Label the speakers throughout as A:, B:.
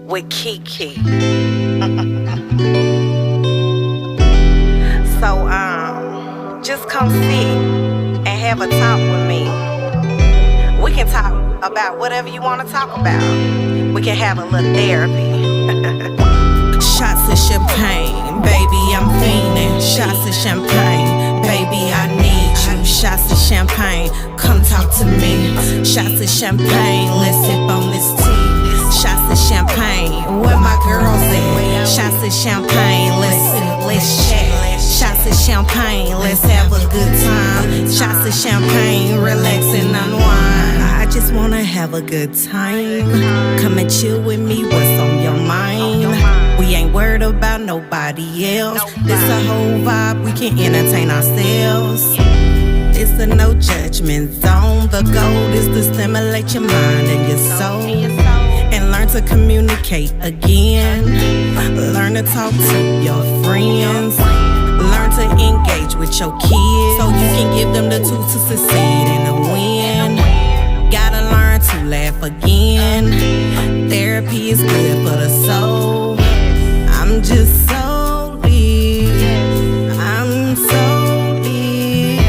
A: with KEKE. So, just come sit and have a talk with me. We can talk about whatever you want to talk about. We can have a little therapy. Shots of champagne, baby, I'm fiending. Shots of champagne, baby, I need you. Shots of champagne, come talk to me. Shots of champagne, let's sip on this tea. Shots of champagne, where my girls at? Shots of champagne, let's chat. Shots of champagne, let's have a good time. Shots of champagne, relax and unwind. I just wanna have a good time. Come and chill with me, what's on your mind? We ain't worried about nobody else. This a whole vibe, we can entertain ourselves. It's a no judgment zone. The goal is to stimulate your mind and your soul, and learn to communicate again. Learn to talk to your friends. Learn to engage with your kids, so you can give them the tools to succeed and to win. Gotta learn to laugh again. Therapy is good for the soul. I'm just so lit. I'm so lit.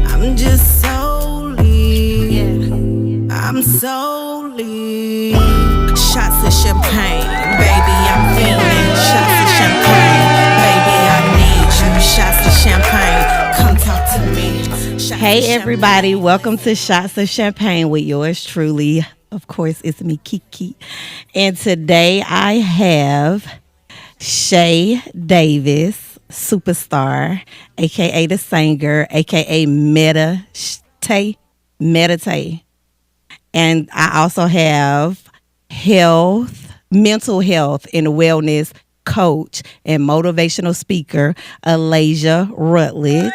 A: I'm just so lit. I'm so lit. Shots of champagne, baby, I'm feeling. Shots of champagne, baby, I need you. Shots of champagne, come talk to me. Hey everybody, welcome to Shots of Champagne with yours truly. Of course, it's me, KEKE. And today I have Shay Davis, superstar, aka the singer, aka Meditate. And I also have mental health and wellness coach and motivational speaker, ALAZHA Rutledge.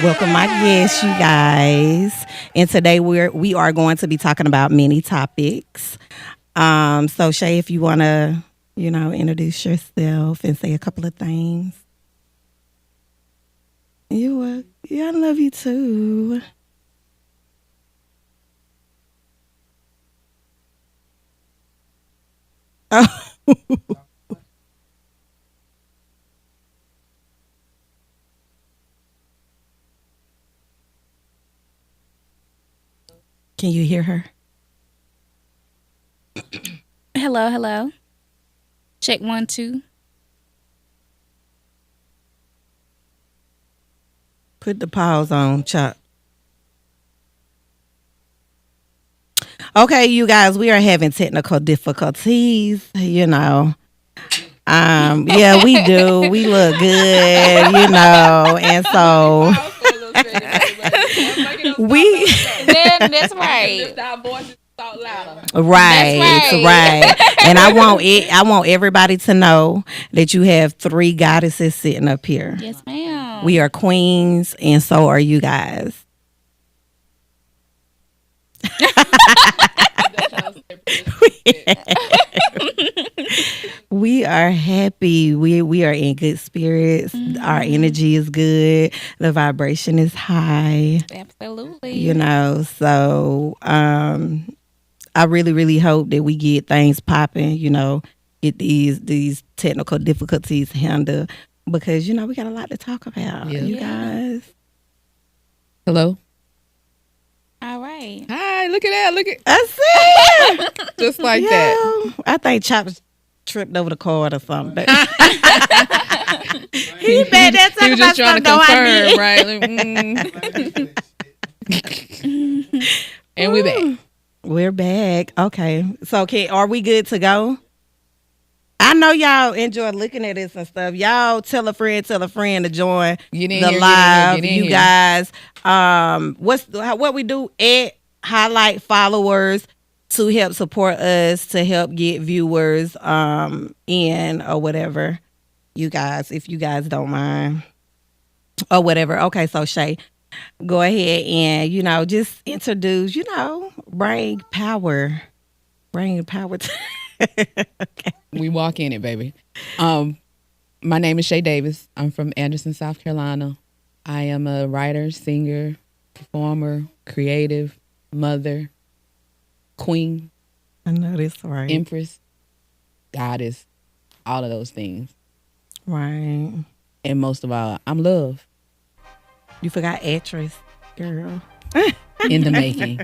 A: Welcome my guests, you guys. And today we are going to be talking about many topics. So Shay, if you want to, introduce yourself and say a couple of things. Yeah, I love you too. Oh. Can you hear her?
B: Hello. Check 1, 2.
A: Put the pause on, Chuck. Okay, you guys, we are having technical difficulties, Yeah, we do. We look good, and so
B: That's right.
A: Right. And I want everybody to know that you have 3 goddesses sitting up here.
B: Yes, ma'am.
A: We are queens, and so are you guys. We are happy. We are in good spirits. Mm-hmm. Our energy is good. The vibration is high.
B: Absolutely.
A: So I really, really hope that we get things popping, get these technical difficulties handled, because, we got a lot to talk about, you guys.
C: Hello.
B: All right.
C: Hi, look at that. Look at
A: I see.
C: Just like that.
A: I think Chop tripped over the cord or something. He made that talk
C: he was
A: about
C: just trying to confirm, right? And we're back.
A: We're back. Okay. So are we good to go? I know y'all enjoy looking at this and stuff. Y'all tell a friend to join the live. You guys, what we do? Highlight followers to help support us, to help get viewers in or whatever. You guys, if you guys don't mind or whatever. Okay, so Shay, go ahead and just introduce. Bring power to.
C: Okay. We walk in it, baby. My name is Shay Davis. I'm from Anderson, South Carolina. I am a writer, singer, performer, creative, mother, queen.
A: I know this, right?
C: Empress. goddess, all of those things.
D: Right.
C: And most of all, I'm love.
D: You forgot actress, girl.
C: In the making.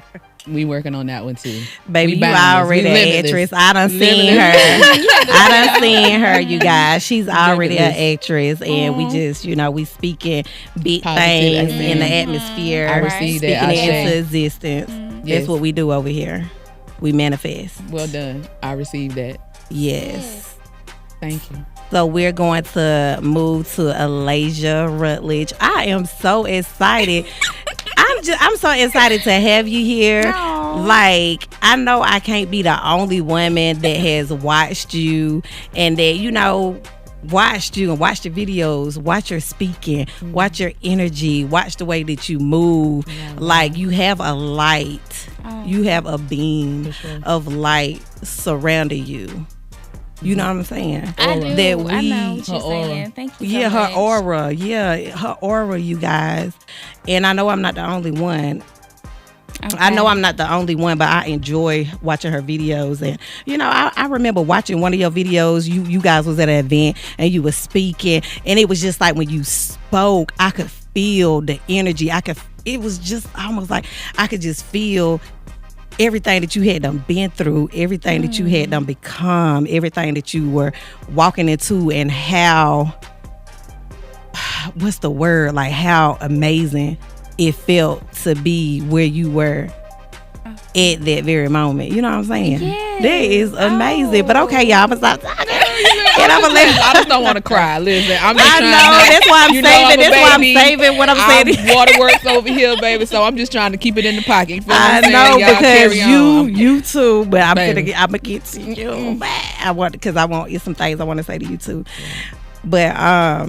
C: We working on that one too.
D: Baby, you already an actress. I done seen her. I done seen her, you guys. She's already an actress. And we just, we speaking big things in the atmosphere.
C: I received that.
D: Speaking it into existence. That's what we do over here. We manifest.
C: Well done. I received that.
D: Yes.
C: Thank you.
D: So we're going to move to ALAZHA Rutledge. I am so excited. I'm so excited to have you here.
B: Aww.
D: Like, I know I can't be the only woman that has watched you and that, watched you and watched your videos, watch your speaking, watch your energy, watch the way that you move.
C: Yeah,
D: like, you have a light. You have a beam of light surrounding you. You know what I'm saying?
B: I do.
D: That
B: I know what you're saying. Thank you so much.
D: Her aura. Yeah, her aura, you guys. And I know I'm not the only one.
B: Okay.
D: I know I'm not the only one, but I enjoy watching her videos. And, I remember watching one of your videos. You guys was at an event and you were speaking. And it was just like when you spoke, I could feel the energy. It was just almost like I could just feel everything that you had done been through, everything that you had done become, everything that you were walking into, and how, what's the word? Like how amazing it felt to be where you were at that very moment. You know what I'm saying?
B: Yes.
D: That is amazing. But okay, y'all, I'm gonna stop talking. And I'm gonna
C: I just don't want to cry. Listen, I'm just
D: I
C: trying
D: know.
C: to,
D: That's why I'm saving. That's why I'm saving what I'm saying.
C: I'm waterworks over here, baby. So I'm just trying to keep it in the pocket. You feel what
D: I
C: I'm saying?
D: know,
C: Y'all
D: because
C: carry on.
D: you too. But I'm
C: Baby.
D: gonna get to you. I want it's some things I want to say to you too. But I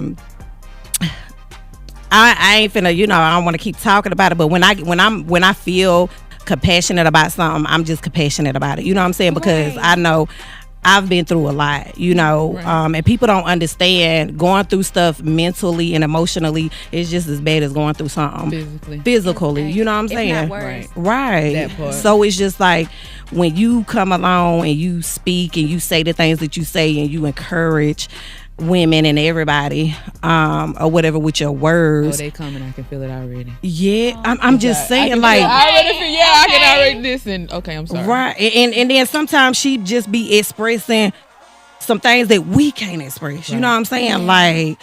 D: ain't finna. I don't want to keep talking about it. But when I feel compassionate about something, I'm just compassionate about it. You know what I'm saying? Because I know I've been through a lot, and people don't understand going through stuff mentally and emotionally is just as bad as going through something physically. You know what I'm saying? Right.
C: That part.
D: So it's just like when you come along and you speak and you say the things that you say and you encourage women and everybody or whatever with your words.
C: Oh, they coming. I can feel it already.
D: Yeah, I'm just saying, like,
C: I can already listen. Okay, I'm sorry.
D: Right, and then sometimes she just be expressing some things that we can't express. You know what I'm saying? Like,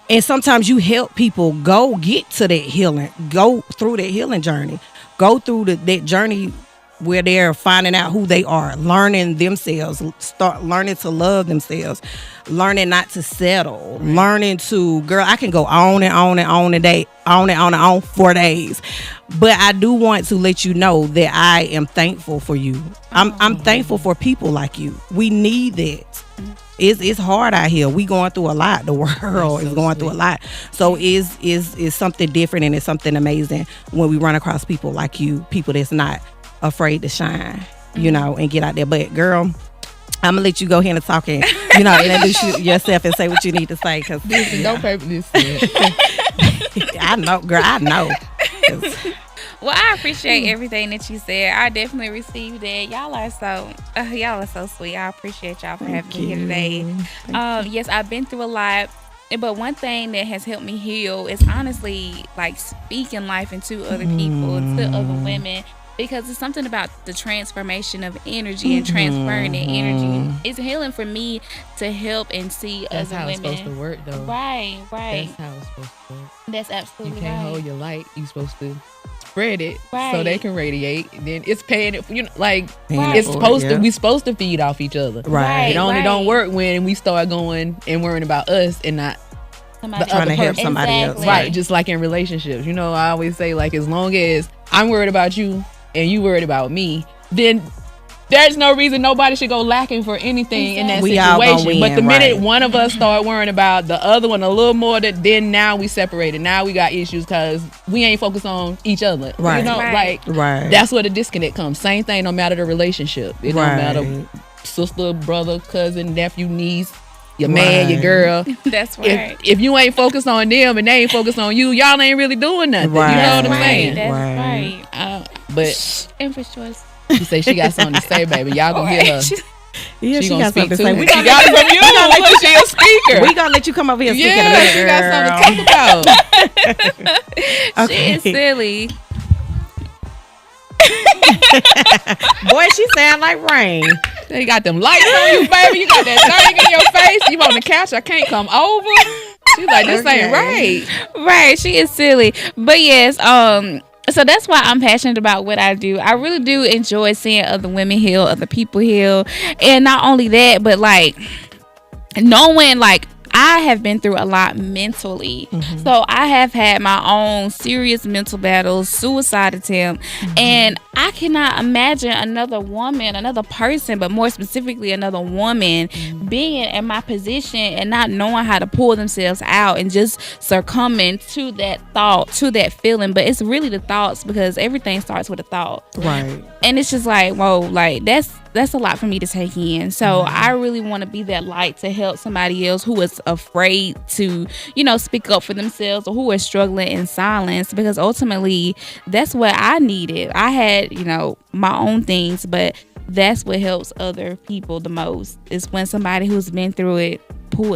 D: and sometimes you help people get to that healing, go through that healing journey, go through that journey where they're finding out who they are, learning themselves, start learning to love themselves, learning not to settle, learning to, girl, I can go on and on and on and on for days. But I do want to let you know that I am thankful for you. I'm thankful for people like you. We need that. It's hard out here. We going through a lot. The world is going through a lot. So it's something different, and it's something amazing when we run across people like you, people that's not afraid to shine, and get out there. But girl, I'm gonna let you go ahead and talk and introduce yourself and say what you need to say. Cause
C: don't pay for this.
D: I know, girl. I know.
B: Well, I appreciate everything that you said. I definitely received that. Y'all are so sweet. I appreciate y'all for having me here today. Yes, I've been through a lot. But one thing that has helped me heal is honestly like speaking life into other people, to other women. Because it's something about the transformation of energy and transferring that energy. It's healing for me to help and see
C: That's
B: other
C: how
B: women.
C: it's supposed to work, though.
B: Right.
C: That's how it's supposed to work.
B: That's absolutely
C: You can't
B: right.
C: hold your light. You're supposed to spread it so they can radiate. Then it's paying it. It's supposed to. We supposed to feed off each other.
D: Right.
C: It only don't work when we start going and worrying about us and not
D: trying to help somebody else.
C: Right. Just like in relationships. I always say, like, as long as I'm worried about you and you worried about me, then there's no reason nobody should go lacking for anything in that situation. But the minute one of us start worrying about the other one a little more, then now we separated. Now we got issues because we ain't focused on each other.
D: Right.
C: That's where the disconnect comes. Same thing, no matter the relationship. It don't matter sister, brother, cousin, nephew, niece, your man, your girl.
B: That's right.
C: If you ain't focused on them and they ain't focused on you, y'all ain't really doing nothing.
D: Right.
C: You know what I'm saying?
B: That's right.
C: But
B: Empress choice.
C: she say she got something to say, baby. Y'all gonna get her.
D: Yeah, she
C: gonna
D: got something to say.
C: We got it from you. Look, she a speaker.
D: We gonna let you come over here and speak in a minute,
C: she got something to talk about.
B: She is silly.
D: Boy, she sound like rain.
C: They got them lights on you, baby. You got that thing in your face. You on the couch. I can't come over. She's like, this ain't right.
B: Right. She is silly. But yes, so that's why I'm passionate about what I do. I really do enjoy seeing other women heal, other people heal. And not only that, but like knowing like I have been through a lot mentally. Mm-hmm. So I have had my own serious mental battles, suicide attempt, and I cannot imagine another woman, another person, but more specifically another woman being in my position and not knowing how to pull themselves out and just succumbing to that thought, to that feeling. But it's really the thoughts, because everything starts with a thought.
D: Right.
B: And it's just like, whoa, like that's a lot for me to take in. So I really want to be that light to help somebody else who is afraid to, speak up for themselves, or who is struggling in silence, because ultimately that's what I needed. I had, my own things, but that's what helps other people the most, is when somebody who's been through it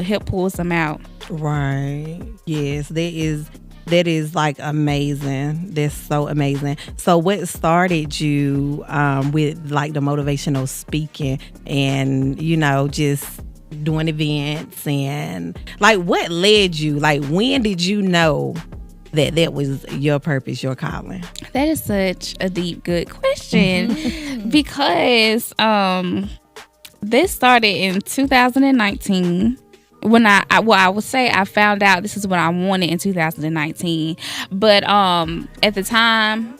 B: help pulls them out.
D: Right. Yes, that is like amazing. That's so amazing. So what started you with like the motivational speaking and, just doing events, and like what led you? Like when did you know that was your purpose, your calling? That
B: is such a deep, good question. Because this started in 2019. When I would say I found out this is what I wanted in 2019, but at the time,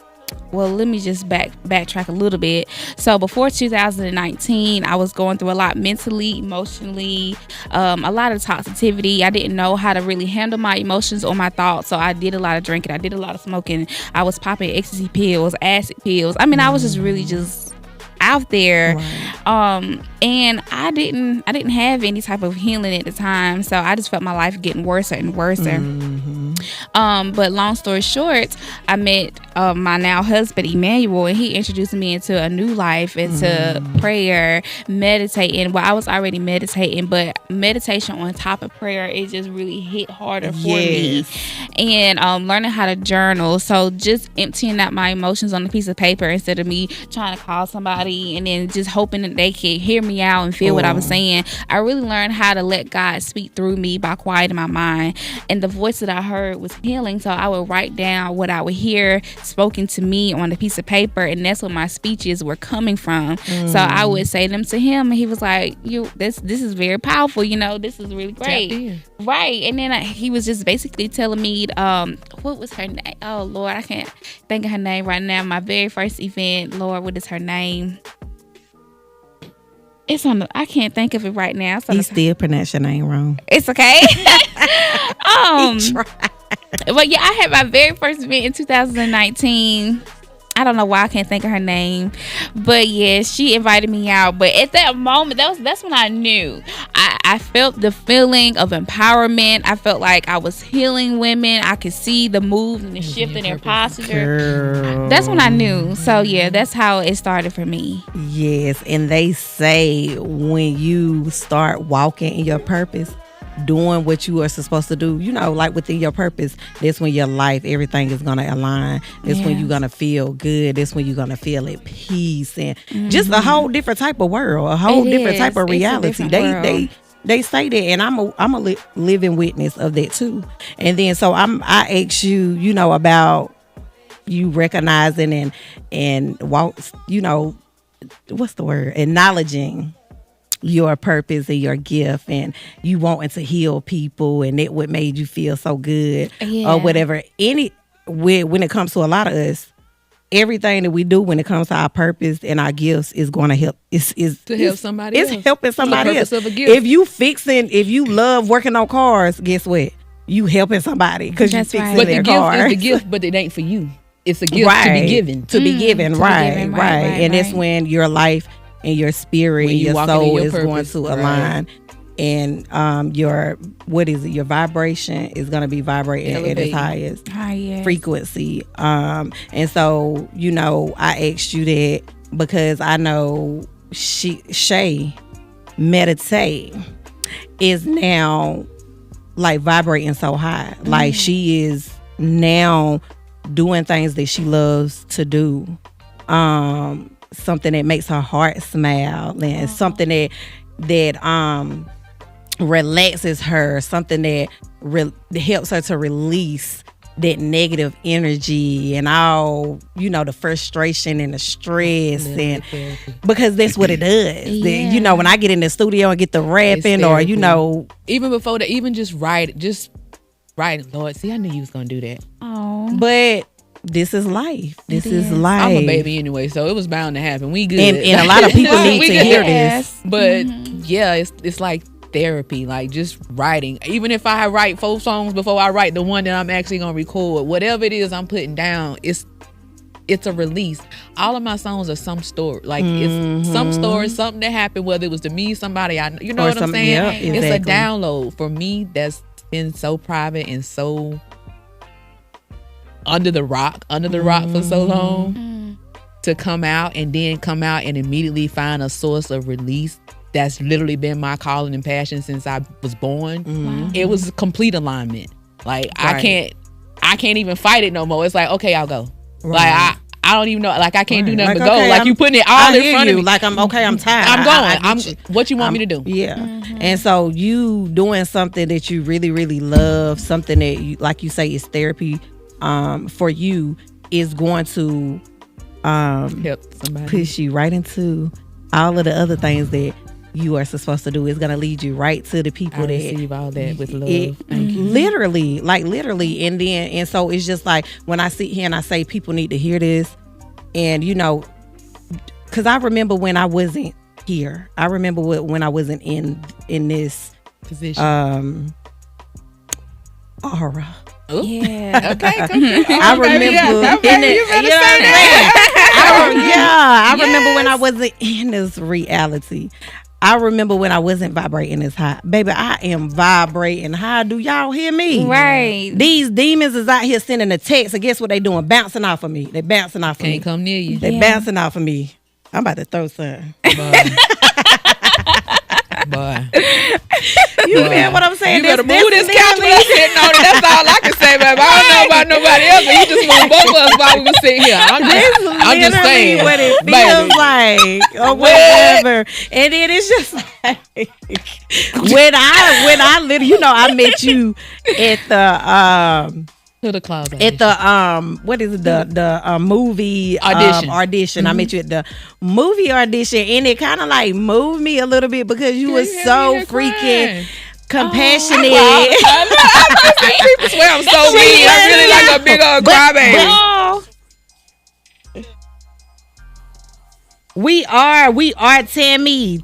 B: well, let me just backtrack a little bit. So before 2019, I was going through a lot mentally, emotionally, a lot of toxicity. I didn't know how to really handle my emotions or my thoughts, so I did a lot of drinking. I did a lot of smoking. I was popping ecstasy pills, acid pills. I mean, I was just really just out there. Right. And I didn't have any type of healing at the time, so I just felt my life getting worse and worse. But long story short, I met my now husband Emmanuel, and he introduced me into a new life, into prayer, meditating. Well, I was already meditating, but meditation on top of prayer, it just really hit harder for me. And learning how to journal, so just emptying out my emotions on a piece of paper instead of me trying to call somebody and then just hoping that they could hear me out and feel what I was saying. I really learned how to let God speak through me by quieting my mind, and the voice that I heard was healing. So I would write down what I would hear spoken to me on a piece of paper, and that's where my speeches were coming from. So I would say them to him, and he was like, this is very powerful, this is really great. Right. And then he was just basically telling me, what was her name? Oh Lord, I can't think of her name right now. My very first event, Lord, what is her name? It's on I can't think of it right now.
D: He still pronounced your name wrong.
B: It's okay. But yeah, I had my very first event in 2019. I don't know why I can't think of her name, but yeah, she invited me out. But at that moment, that's when I knew. I felt the feeling of empowerment. I felt like I was healing women. I could see the move and the shift in their posture. Girl. That's when I knew. So yeah, that's how it started for me.
D: Yes, and they say when you start walking in your purpose, doing what you are supposed to do, like within your purpose, that's when your life, everything is going to align. That's when you're going to feel good. That's when you're going to feel at peace, and just a whole different type of world, a whole different type of reality. They say that, and I'm a living witness of that too. And then so I asked you, about you recognizing and walk, what's the word? Acknowledging your purpose and your gift, and you wanting to heal people, and that what made you feel so good, or whatever. When it comes to a lot of us, everything that we do when it comes to our purpose and our gifts is going to help. Is to help somebody else. It's helping somebody else. If you love working on cars, guess what? You helping somebody because you fixing their car.
C: But the gift is the gift, but it ain't for you. It's a gift to be given.
D: To be given, right. And that's when your life and your spirit and your soul is going to align. And your vibration is going to be vibrating at its highest frequency. And so, I asked you that because I know Shay meditate is now like vibrating so high. Like she is now doing things that she loves to do. Something that makes her heart smile, and something that relaxes her, something that helps her to release that negative energy and all, the frustration and the stress, and because that's what it does. When I get in the studio and get the rapping, or
C: even before that, even just writing. Lord, see, I knew you was gonna do that.
B: Oh,
D: but this is life. This is life.
C: I'm a baby anyway, so it was bound to happen. We good,
D: and a lot of people need to hear this.
C: But yeah, it's like therapy, like just writing. Even if I write 4 songs before I write the one that I'm actually gonna record, whatever it is I'm putting down, it's a release. All of my songs are some story, like it's some story, something that happened, whether it was to me, somebody I know, you know what I'm saying?
D: Yeah, exactly.
C: It's a download for me that's been so private and so under the rock for so long, to come out and immediately find a source of release that's literally been my calling and passion since I was born. It was a complete alignment. Like I can't even fight it no more. It's like, okay, I'll go. Like I don't even know. Like I can't do nothing but go. Like you putting it all in front of me.
D: Like I'm okay. I'm tired.
C: I'm going. What you want me to do?
D: Yeah. And so you doing something that you really, really love, something that you, like you say, is therapy. For you, is going to
C: help somebody,
D: push you right into all of the other things that you are supposed to do. Is going to lead you right to the people that
C: receive all that with love.
D: Literally. And so it's just like when I sit here and I say people need to hear this, and because I remember when I wasn't here. I remember when I wasn't in this
C: position.
D: Aura.
B: Ooh. Yeah.
C: Okay.
D: I remember. I remember when I wasn't in this reality. I remember when I wasn't vibrating this high. Baby, I am vibrating high. Do y'all hear me?
B: Right.
D: These demons is out here sending a text, and guess what they doing? Bouncing off of me. They bouncing off of me.
C: Can't come near you.
D: They bouncing off of me. I'm about to throw something.
C: Boy.
D: You feel what I'm saying?
C: You better move this couch when I'm sitting on it. That's all I can say, baby. I don't know about nobody else, but you just moved both of us while we were sitting here. I'm just saying
D: what it feels like, or whatever. And then it's just like when I literally, I met you at the
C: to the closet
D: at the what is it, the movie audition. I met you at the movie audition, and it kind of like moved me a little bit because you were so freaking compassionate.
C: People swear I'm so mean. I'm really like a big old crybaby.
D: We are Tammy.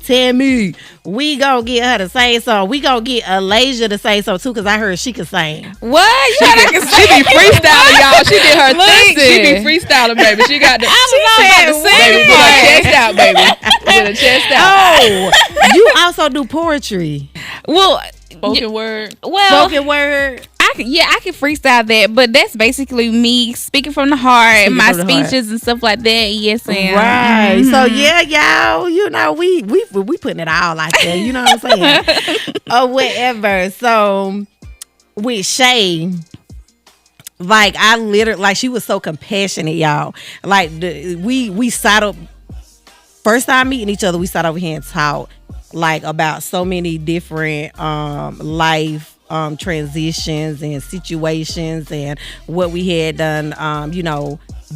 D: We gonna get her to say something. We gonna get ALAZHA to say something too, because I heard she could sing.
B: What? You heard I can sing?
C: She be freestyling, y'all. She did her thing. She be freestyling, baby. She got the baby, with her chest out, baby. With her chest out.
D: Oh, you also do poetry.
B: Well,
C: spoken word.
B: Well,
D: spoken word.
B: I can freestyle that, but that's basically me speaking from the heart, my speeches and stuff like that. Yes, ma'am.
D: Right. So yeah, y'all, we putting it all out there. You know what I'm saying? Or whatever. So with Shay, like I literally, like she was so compassionate, y'all. Like we sat up. First time meeting each other, we sat over here and talked like about so many different life transitions and situations and what we had done,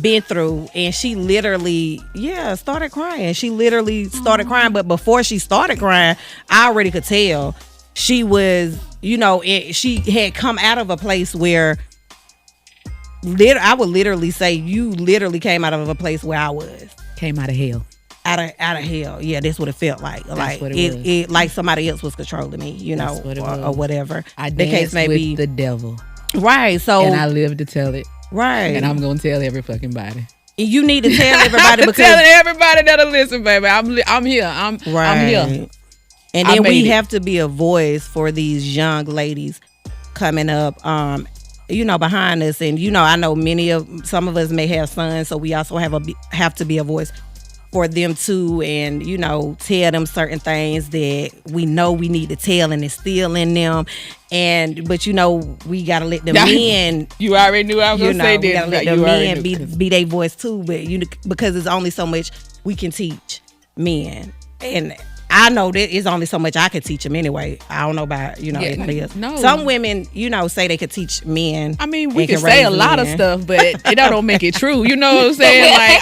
D: been through. And she literally, started crying. She literally started crying. But before she started crying, I already could tell she was, she had come out of a place where I would literally say you literally came out of a place where I was.
C: Came out of hell.
D: Out of hell. Yeah, that's what it felt like.
C: That's
D: like
C: what
D: it like somebody else was controlling me, or whatever.
C: I danced with the devil.
D: Right. So
C: and I live to tell it.
D: Right.
C: And I'm gonna tell every fucking body.
D: You need to tell everybody because
C: telling everybody that'll listen, baby. I'm here. I'm here.
D: And then we have to be a voice for these young ladies coming up. Behind us, and I know some of us may have sons, so we also have to be a voice for them to, and tell them certain things that we know we need to tell, and it's still in them. But we gotta let them men.
C: You already knew I was gonna say this.
D: We gotta let them men be their voice too. But because there's only so much we can teach men, and I know that it's only so much I could teach them anyway. I don't know about anybody else. No. Some women say they could teach men.
C: I mean, we can say a lot of stuff, but it don't make it true. You know what I'm saying? Like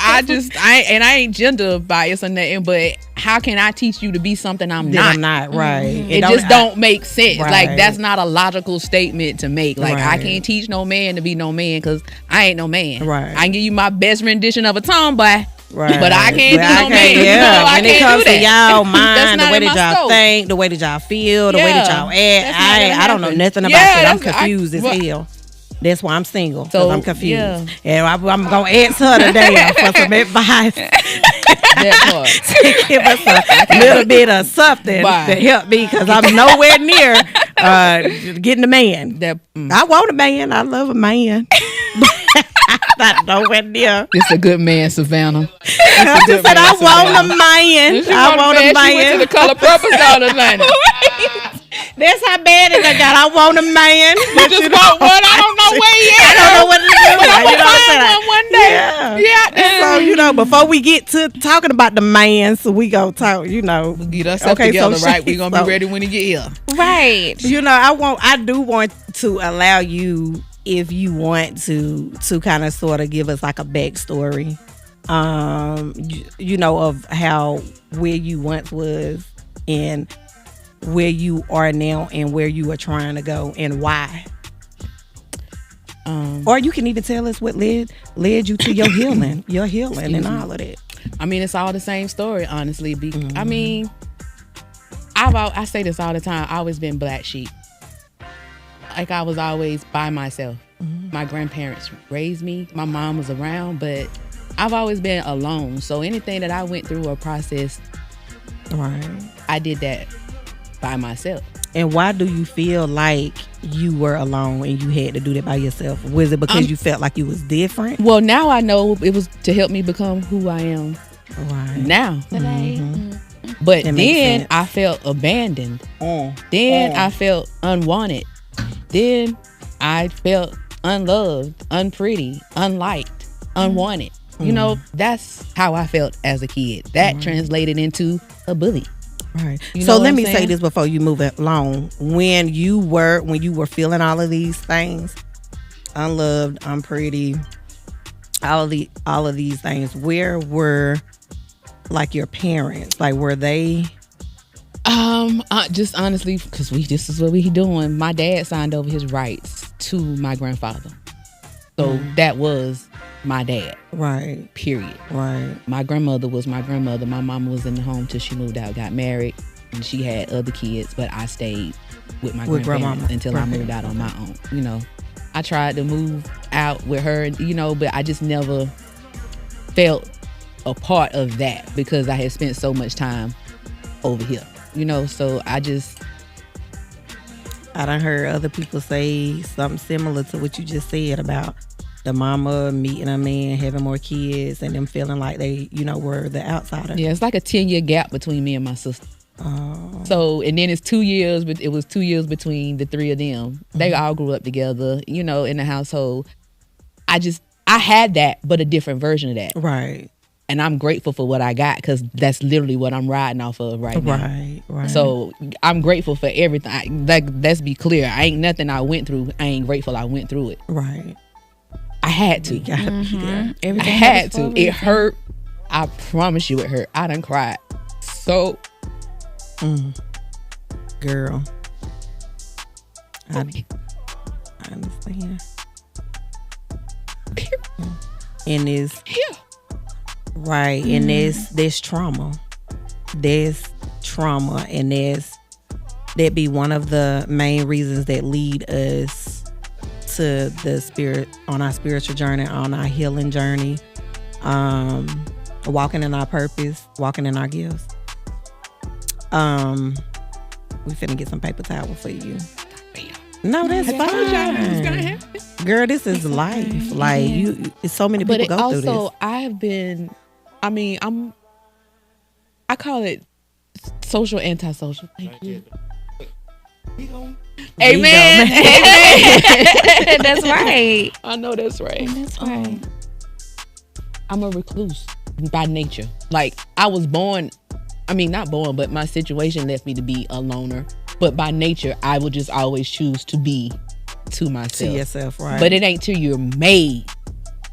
C: I ain't gender biased or nothing, but how can I teach you to be something I'm not?
D: I'm not, right. Mm-hmm.
C: It just don't make sense. Right. Like that's not a logical statement to make. Like I can't teach no man to be no man because I ain't no man.
D: Right.
C: I can give you my best rendition of a tomboy. Right. But I can't do no man.
D: Yeah.
C: When
D: it comes to y'all mind, the way that y'all think, the way that y'all feel, the way that y'all act, I don't know nothing about that. I'm confused as hell. That's why I'm single, because I'm confused. Yeah. And I'm going to ask her today for some advice.
C: That part.
D: To give us a little bit of something to help me, because I'm nowhere near getting a man. I want a man. I love a man. Not nowhere near.
C: It's a good man, Savannah.
D: I just said I want a man. I want a man.
C: She went to the Color Purpose all the night.
D: That's how bad it got. I want a man.
C: You just want one. I don't know where he is.
D: I don't know what to do.
C: But I'm gonna find one day.
D: Yeah. And so before we get to talking about the man, so we go talk.
C: We'll get ourselves together, right? We're gonna be ready when he get here.
B: Right.
D: I do want to allow you, if you want to kind of sort of give us like a backstory, of how where you once was and where you are now and where you are trying to go and why. Or you can even tell us what led you to your healing, and all of that.
C: I mean, it's all the same story, honestly. I mean, I say this all the time. I've always been black sheep. Like I was always by myself. Mm-hmm. My grandparents raised me. My mom was around, but I've always been alone. So anything that I went through or processed, I did that by myself.
D: And why do you feel like you were alone and you had to do that by yourself? Was it because you felt like you was different?
C: Well, now I know it was to help me become who I am now.
B: Mm-hmm.
C: But then I felt abandoned. Then I felt unwanted. Then I felt unloved, unpretty, unliked, unwanted. That's how I felt as a kid. That translated into a bully.
D: Right. So let me say this before you move along. When you were feeling all of these things, unloved, unpretty, all of these things, where were like your parents? Like were they?
C: Just honestly, because this is what we doing. My dad signed over his rights to my grandfather, so that was my dad.
D: Right.
C: Period.
D: Right.
C: My grandmother was my grandmother. My mama was in the home till she moved out, got married, and she had other kids. But I stayed with my grandparents until I moved out on my own. I tried to move out with her, but I just never felt a part of that because I had spent so much time over here. So I
D: done heard other people say something similar to what you just said about the mama meeting a man, having more kids, and them feeling like they, were the outsider.
C: Yeah, it's like a 10-year gap between me and my sister. Oh. So, and then it's 2 years, but it was 2 years between the three of them. They all grew up together, in the household. I had that, but a different version of that.
D: Right.
C: And I'm grateful for what I got because that's literally what I'm riding off of right now. Right. So I'm grateful for everything. Let's be clear. I ain't nothing I went through. I ain't grateful I went through it.
D: Right.
C: I had to. I had to. It hurt. I promise you it hurt. I done cried. So.
D: Girl. I understand. And it's. Right, and there's trauma. There's trauma, and that be one of the main reasons that lead us to the spirit on our spiritual journey, on our healing journey, walking in our purpose, walking in our gifts. We finna get some paper towel for you. No, that's fine. Girl, this is life. Like it's so many people go through this.
C: I've been. I call it social antisocial. Thank you. Amen. Amen.
B: That's right.
C: I know that's right.
B: That's right.
C: I'm a recluse by nature. Like I was born, I mean not born, but my situation left me to be a loner. But by nature, I would just always choose to be to myself.
D: To yourself, right?
C: But it ain't till you're made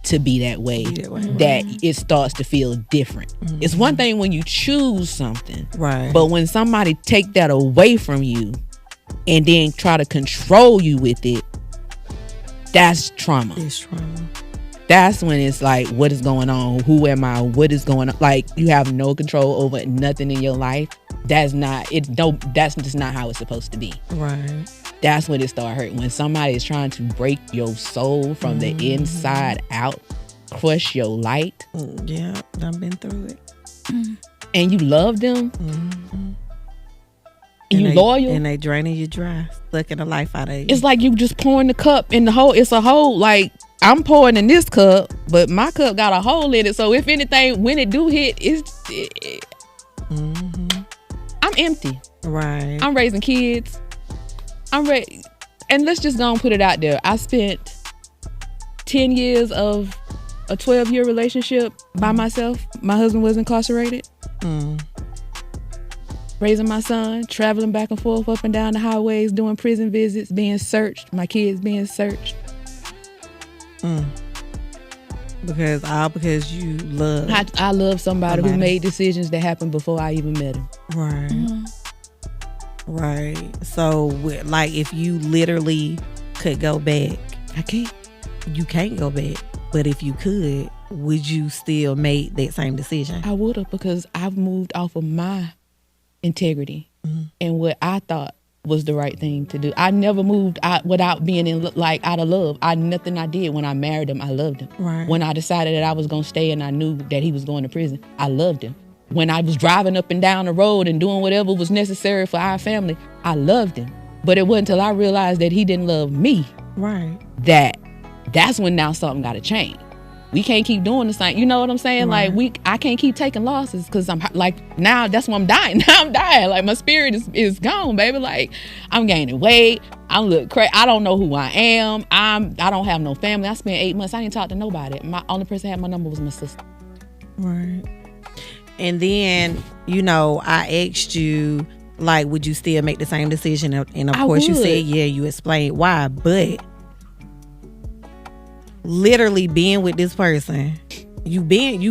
C: to be that way that it starts to feel different. Mm-hmm. It's one thing when you choose something,
D: right?
C: But when somebody take that away from you and then try to control you with it, that's trauma.
D: It's trauma.
C: That's when it's like, what is going on? Who am I? What is going on? Like you have no control over nothing in your life. That's not it. That's just not how it's supposed to be.
D: Right.
C: That's when it start hurting. When somebody is trying to break your soul from the inside out, crush your light.
D: Yeah, I've been through it.
C: And you love them.
D: Mm-hmm.
C: And you loyal.
D: And they draining you dry, sucking the life out of you.
C: It's like you just pouring the cup in the hole. It's a hole. Like I'm pouring in this cup, but my cup got a hole in it. So if anything, when it do hit, I'm empty.
D: Right.
C: I'm raising kids. I'm ready. And let's just go and put it out there. I spent 10 years of a 12-year relationship by myself. My husband was incarcerated. Raising my son, traveling back and forth up and down the highways, doing prison visits, being searched, my kids being searched. Because you love. I love somebody who made decisions that happened before I even met him.
D: Right. Right. So, like, if you literally could go back,
C: I can't.
D: You can't go back. But if you could, would you still make that same decision?
C: I would have, because I've moved off of my integrity and what I thought was the right thing to do. I never moved out without being out of love. Nothing I did when I married him, I loved him.
D: Right.
C: When I decided that I was gonna stay and I knew that he was going to prison, I loved him. When I was driving up and down the road and doing whatever was necessary for our family, I loved him. But it wasn't until I realized that he didn't love me,
D: right,
C: that's when now something got to change. We can't keep doing the same. You know what I'm saying?
D: Right.
C: Like I can't keep taking losses, because I'm like, now that's when I'm dying. Now I'm dying. Like my spirit is gone, baby. Like I'm gaining weight. I look crazy. I don't know who I am. I don't have no family. I spent 8 months. I didn't talk to nobody. My only person that had my number was my sister.
D: Right. And then, I asked you, like, would you still make the same decision? And of course you said, yeah, you explained why. But literally being with this person, you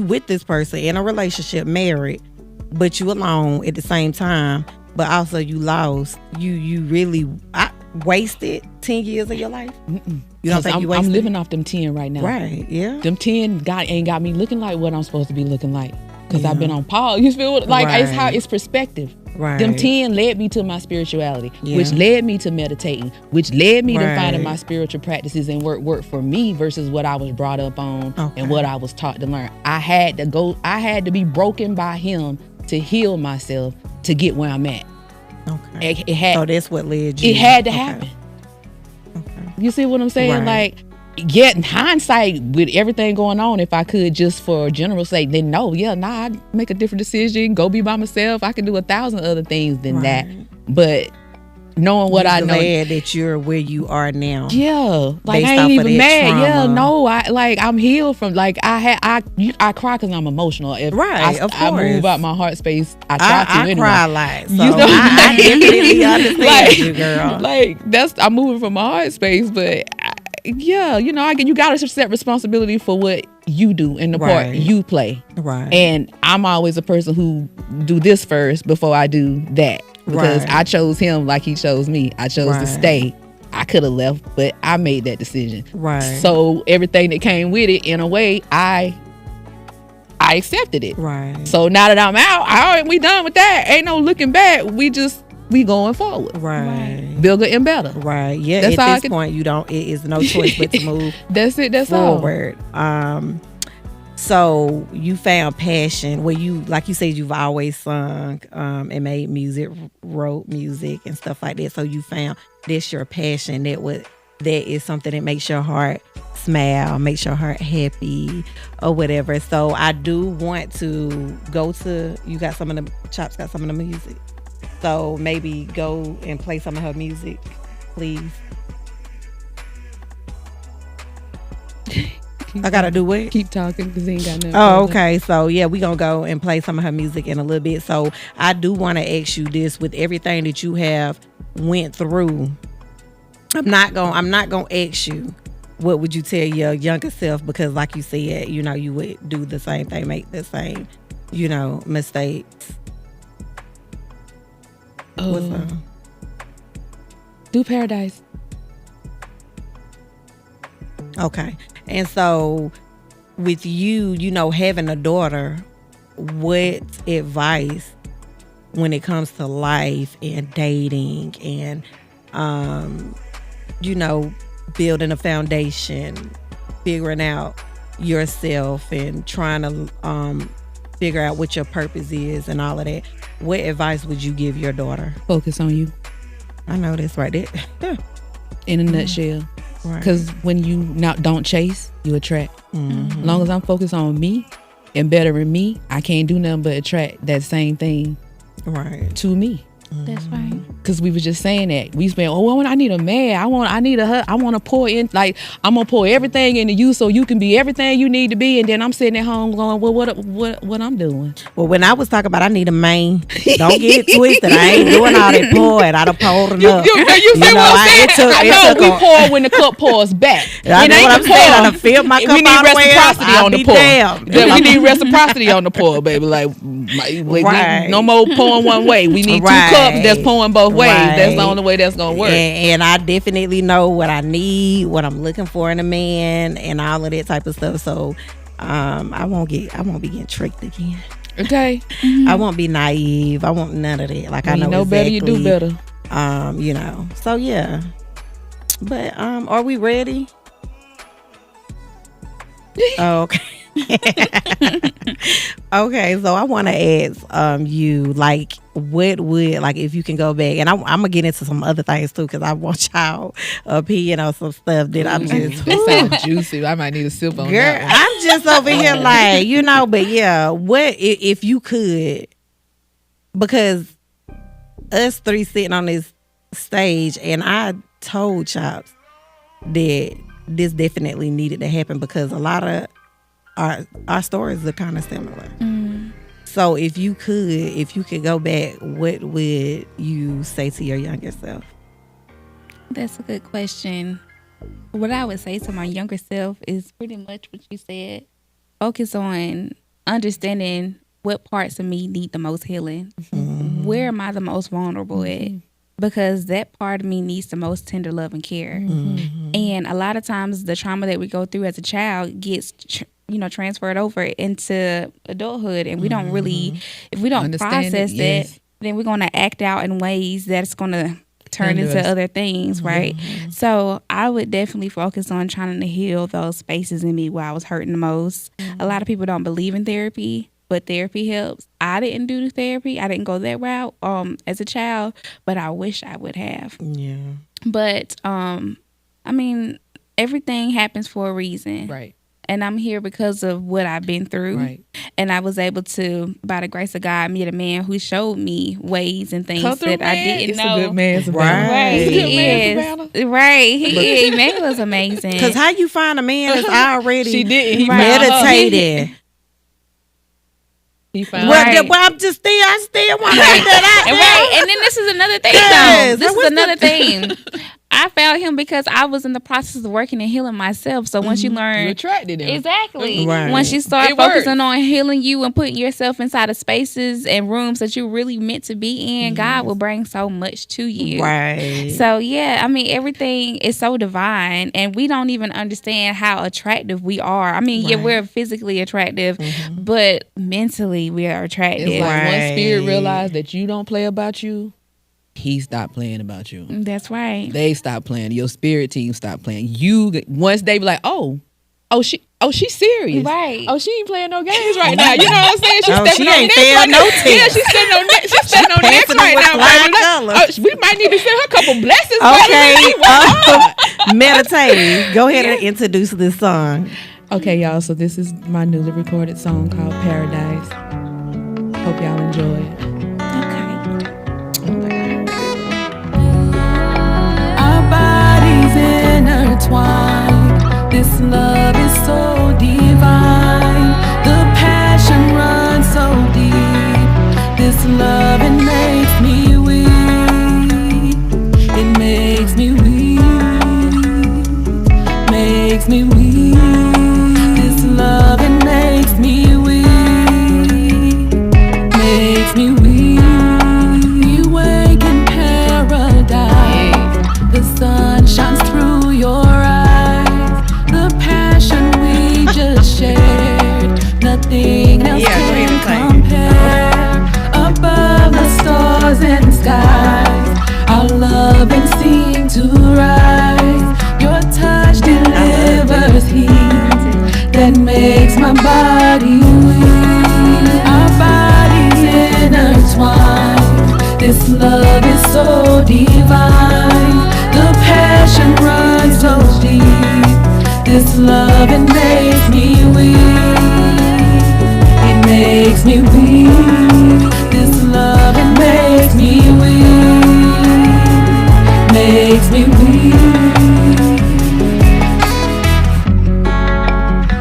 D: with this person in a relationship, married, but you alone at the same time, but also you lost. You really wasted 10 years of your life. You don't think you wasted?
C: I'm living off them 10 right now.
D: Right, yeah.
C: Them 10 ain't got me looking like what I'm supposed to be looking like. Because I've been on pause. You feel like it's perspective.
D: Right.
C: Them 10 led me to my spirituality, which led me to meditating, which led me to finding my spiritual practices and work for me versus what I was brought up on and what I was taught to learn. I had to be broken by him to heal myself to get where I'm at.
D: Okay. So that's what led you.
C: It had to happen. Okay. You see what I'm saying?
D: Right.
C: Like, in hindsight, with everything going on, if I could just for general sake, then I'd make a different decision, go be by myself. I could do 1,000 other things than that. But knowing what I know,
D: glad that you're where you are now.
C: Yeah, like I ain't even mad. Trauma. Yeah, no, I'm healed from I cry because I'm emotional. Of course. I move out my heart space. I try to anyway.
D: Cry like so. I definitely understand you, girl.
C: Like I'm moving from my heart space, but. Yeah, you got to set responsibility for what you do and the part you play.
D: Right.
C: And I'm always a person who do this first before I do that. Because I chose him like he chose me. I chose to stay. I could have left, but I made that decision.
D: Right.
C: So everything that came with it, in a way, I accepted it.
D: Right.
C: So now that I'm out, we done with that. Ain't no looking back. We going forward.
D: Right.
C: Bigger and better.
D: Right. Yeah. That's at this point, it is no choice but to move.
C: That's it. That's
D: forward. So you found passion where you, like you said, you've always sung and made music, wrote music and stuff like that. So you found this your passion that would that is something that makes your heart smile, makes your heart happy or whatever. So I do want to go to, you got some of the, Chops got some of the music. So maybe go and play some of her music, please. I gotta do what?
C: Keep talking because he ain't got nothing.
D: Oh, okay. So yeah, we gonna go and play some of her music in a little bit. So I do want to ask you this: with everything that you have went through, I'm not gonna ask you what would you tell your younger self, because like you said, you know, you would do the same thing, make the same, you know, mistakes. What's up?
C: Do Paradise.
D: Okay. And so with you, you know, having a daughter, what advice when it comes to life and dating and, you know, building a foundation, figuring out yourself and trying to figure out what your purpose is and all of that, what advice would you give your daughter?
C: Focus on you.
D: I know this right there.
C: In a nutshell. Because when you don't chase, you attract. As long as I'm focused on me and bettering me, I can't do nothing but attract that same thing to me.
B: That's right.
C: Because we was just saying that we spent. I need a man. I want to pour in. Like, I'm gonna pour everything into you so you can be everything you need to be. And then I'm sitting at home going, well, what I'm doing?
D: Well, when I was talking about I need a man, don't get it twisted. I ain't doing all that pouring. I done poured enough.
C: You say what I'm saying? I know we pour when the cup pours back.
D: I know what I'm saying. I done filled my cup all the way up.
C: We need reciprocity on the pour. We need reciprocity on the pour, baby. Like, no more pouring one way. We need two cups that's pouring both ways. That's the only way that's gonna work.
D: And I definitely know what I need, what I'm looking for in a man, and all of that type of stuff. So I won't be getting tricked again.
C: Okay.
D: I won't be naive. I want none of that. Like, I know
C: better,
D: exactly,
C: you do better.
D: You know. So yeah. But are we ready? Oh, okay. Okay, so I want to ask you, like, what would, like, if you can go back, and I'm gonna get into some other things too, because I want y'all opinion on some stuff that I'm just
C: that sounds juicy. I might need a sip on that one.
D: I'm just over here like, you know, but yeah, what if you could, because us three sitting on this stage, and I told Chops that this definitely needed to happen because a lot of our stories are kind of similar. So if you could go back, what would you say to your younger self?
B: That's a good question. What I would say to my younger self is pretty much what you said. Focus on understanding what parts of me need the most healing. Where am I the most vulnerable at? Because that part of me needs the most tender love and care. And a lot of times the trauma that we go through as a child gets transferred over into adulthood, and we don't really, if we don't process that, then we're going to act out in ways that's going to turn into other things, right? So I would definitely focus on trying to heal those spaces in me where I was hurting the most. A lot of people don't believe in therapy, but therapy helps. I didn't do therapy. I didn't go that route as a child, but I wish I would have. Yeah. But I mean, everything happens for a reason.
C: Right.
B: And I'm here because of what I've been through. Right. And I was able to, by the grace of God, meet a man who showed me ways and things that I didn't know.
C: A good man,
B: right? He is. Right. He man was amazing.
D: Because how you find a man that's already
C: she did. He
D: meditated.
B: He found right.
D: Well, I still want to make that out.
B: Right. And then this is another thing, though. This is another thing. I found him because I was in the process of working and healing myself. So once you learn,
C: you attracted him.
B: Exactly. Right. Once you start focusing on healing you and putting yourself inside of spaces and rooms that you're really meant to be in, God will bring so much to you.
D: Right.
B: So yeah, I mean, everything is so divine, and we don't even understand how attractive we are. I mean, yeah, we're physically attractive, but mentally we are attractive.
C: It's like one spirit realized that you don't play about you. He stopped playing about you.
B: That's right.
C: They stopped playing. Your spirit team stopped playing. Once they be like, she's serious.
B: Right.
C: Oh, she ain't playing no games right now. You know what I'm saying? She's stepping
D: she
C: on
D: ain't
C: necks right
D: no
C: now. Yeah, she's stepping on necks right now.
D: $1.
C: We might need to send her a couple blessings.
D: Okay. Meditating. Go ahead and introduce this song.
C: Okay, y'all. So this is my newly recorded song called Paradise. Hope y'all enjoy it.
E: Our bodies intertwined. This love is so divine. The passion runs so deep. This love, it makes me weak. It makes me weak. Makes me weak. This love, it makes me weak. Makes me weak. You wake in paradise. The sun shines through your eyes. The passion we just shared, nothing else can compare. Above the stars and skies, our love and seem to rise. Your touch delivers heat that makes my body weak. Our bodies intertwined. This love is so divine. The passion runs so deep. This love, it makes me weak. It makes me weak. This love, it makes me weak. Makes me weak.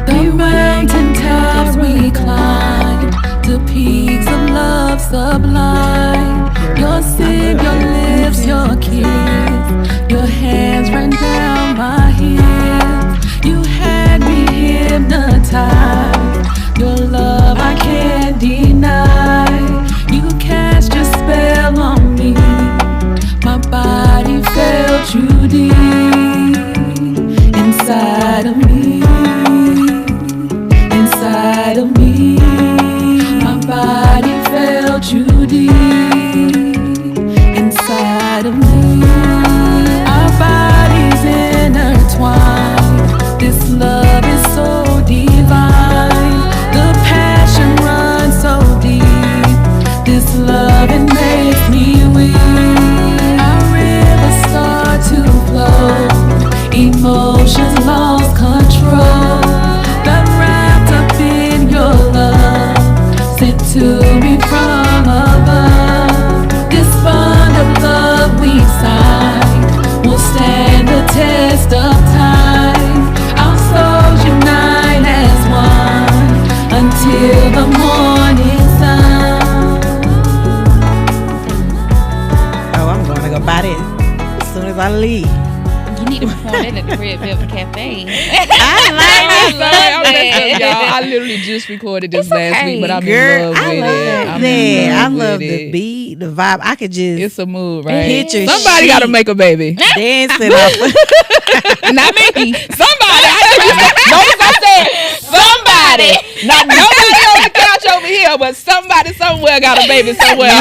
E: The mountain tops we climb, to peaks of love sublime. Your sip, your lips, your kiss, your hands ran down my hips. You had me hypnotized. Your love I can't deny. You cast your spell on me. My body felt you deep inside of me. Inside of me. My body felt you deep inside of me. Our bodies intertwined. This love is so divine. The passion runs so deep. This love, it makes me weak. Our rivers start to flow. Emotions lost control. Got wrapped up in your love, sent to me from above. This bond of love we signed will stand the test of time. Our souls unite as one until the morning sun.
D: Oh, I'm going to go buy this as soon as I leave.
B: You need to perform that at the Red Velvet Cafe.
C: I literally just recorded this last week, but I'm in love with it.
D: I love the beat, the vibe. I could just.
C: It's a mood, right?
D: Picture
C: Somebody got to make a baby.
D: dancing off.
C: Not me. Somebody. Notice I said somebody. Not nobody on the couch over here, but somebody somewhere got a baby somewhere.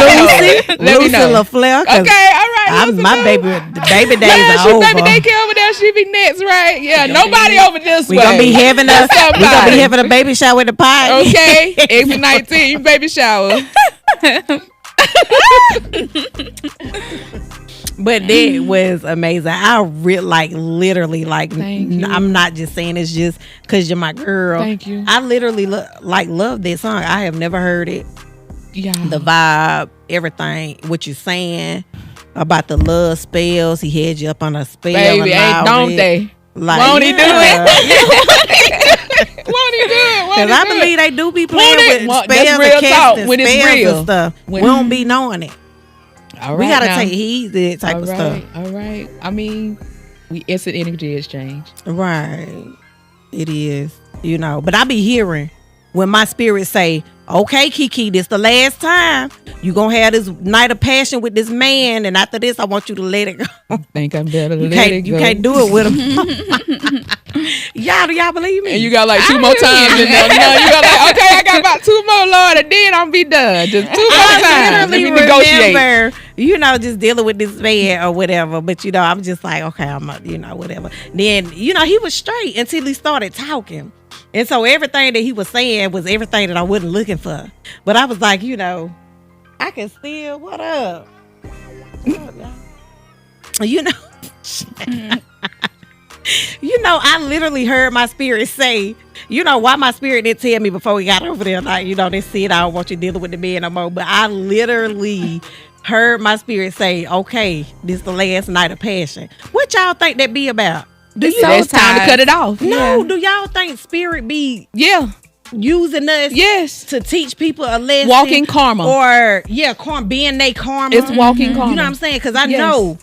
D: Lucy LaFleur.
C: Okay, all right.
D: My baby days are over.
C: Baby daycare over there. She be next, right? Yeah. Nobody over this way.
D: We gonna be having a baby shower with the pie.
C: Okay. Xit19 baby shower.
D: But that was amazing. I literally I'm not just saying it's just because you're my girl.
C: Thank you.
D: I literally love that song. I have never heard it.
C: Yeah.
D: The vibe, everything, what you're saying about the love spells. He had you up on a spell.
C: Baby, don't they? Won't he do it? Won't he do it?
D: Because I believe they do be playing with spells
C: real talk, when it's
D: spells
C: real.
D: and stuff. We don't be knowing it.
C: All right,
D: we gotta
C: now.
D: take heed to that type of stuff.
C: All right. I mean, it's an energy exchange.
D: Right. It is. But I be hearing when my spirit say, okay, KEKE, this the last time. You gonna have this night of passion with this man, and after this, I want you to let it go.
C: I think I'm better to let it go.
D: You can't do it with him. Y'all believe me?
C: And you got like 2 more times in there. You got like, okay, I got about 2 more, Lord, and then I'm be done. Just 2 more times. Let me negotiate.
D: Remember, just dealing with this man or whatever. But I'm just like, okay, I'm whatever. Then he was straight until he started talking. And so everything that he was saying was everything that I wasn't looking for. But I was like, I can still, what up? You know, I literally heard my spirit say, why my spirit didn't tell me before we got over there, like, they said, I don't want you dealing with the man no more. But I literally heard my spirit say, okay, this is the last night of passion. What y'all think that be about?
C: It's time to cut it off.
D: No, do y'all think spirit be using us to teach people a lesson?
C: Walking karma.
D: Or, being they karma.
C: It's walking karma.
D: You know what I'm saying? Because I know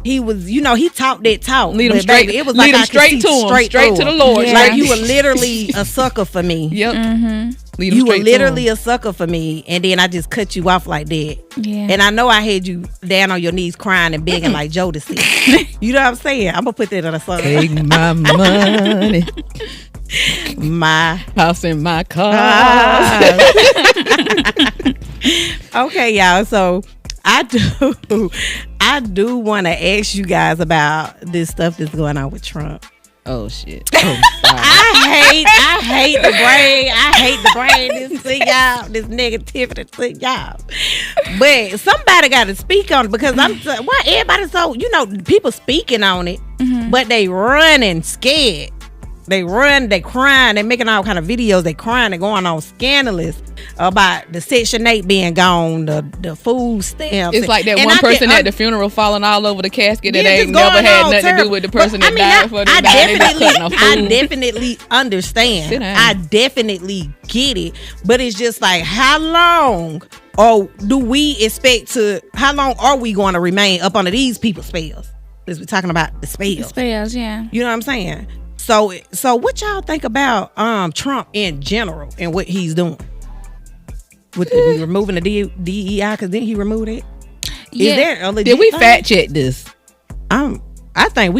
D: he was, he talked that talk.
C: Lead them straight.
D: Baby, it was like I
C: straight to him. Straight to the Lord.
D: Yeah. Like you were literally a sucker for me.
C: Yep.
B: Mm-hmm.
D: You were literally a sucker for me, and then I just cut you off like that.
B: Yeah.
D: And I know I had you down on your knees crying and begging like Jodeci. You know what I'm saying? I'm gonna put that on a song.
C: Take my money,
D: my
C: house and my car.
D: Okay, y'all. So I do want to ask you guys about this stuff that's going on with Trump.
C: Oh shit!
D: I hate the brain. I hate the brain. This to y'all, this negativity to y'all. But somebody got to speak on it because why everybody so people speaking on it, but they running scared. They run, they crying, they making all kind of videos. They crying, they going on scandalous about the Section 8 being gone, the food stamps.
C: It's like that one person at the funeral falling all over the casket that ain't never had nothing to do with the person that died for them.
D: I definitely understand. I definitely get it. But it's just like, how long do we expect how long are we going to remain up under these people's spells? Because we're talking about the spells.
B: The spells, yeah.
D: You know what I'm saying? So what y'all think about Trump in general and what he's doing with removing the DEI? Because didn't he remove it?
B: Yeah.
D: Is there a legit
C: Did we
D: thing?
C: fact check this?
D: I think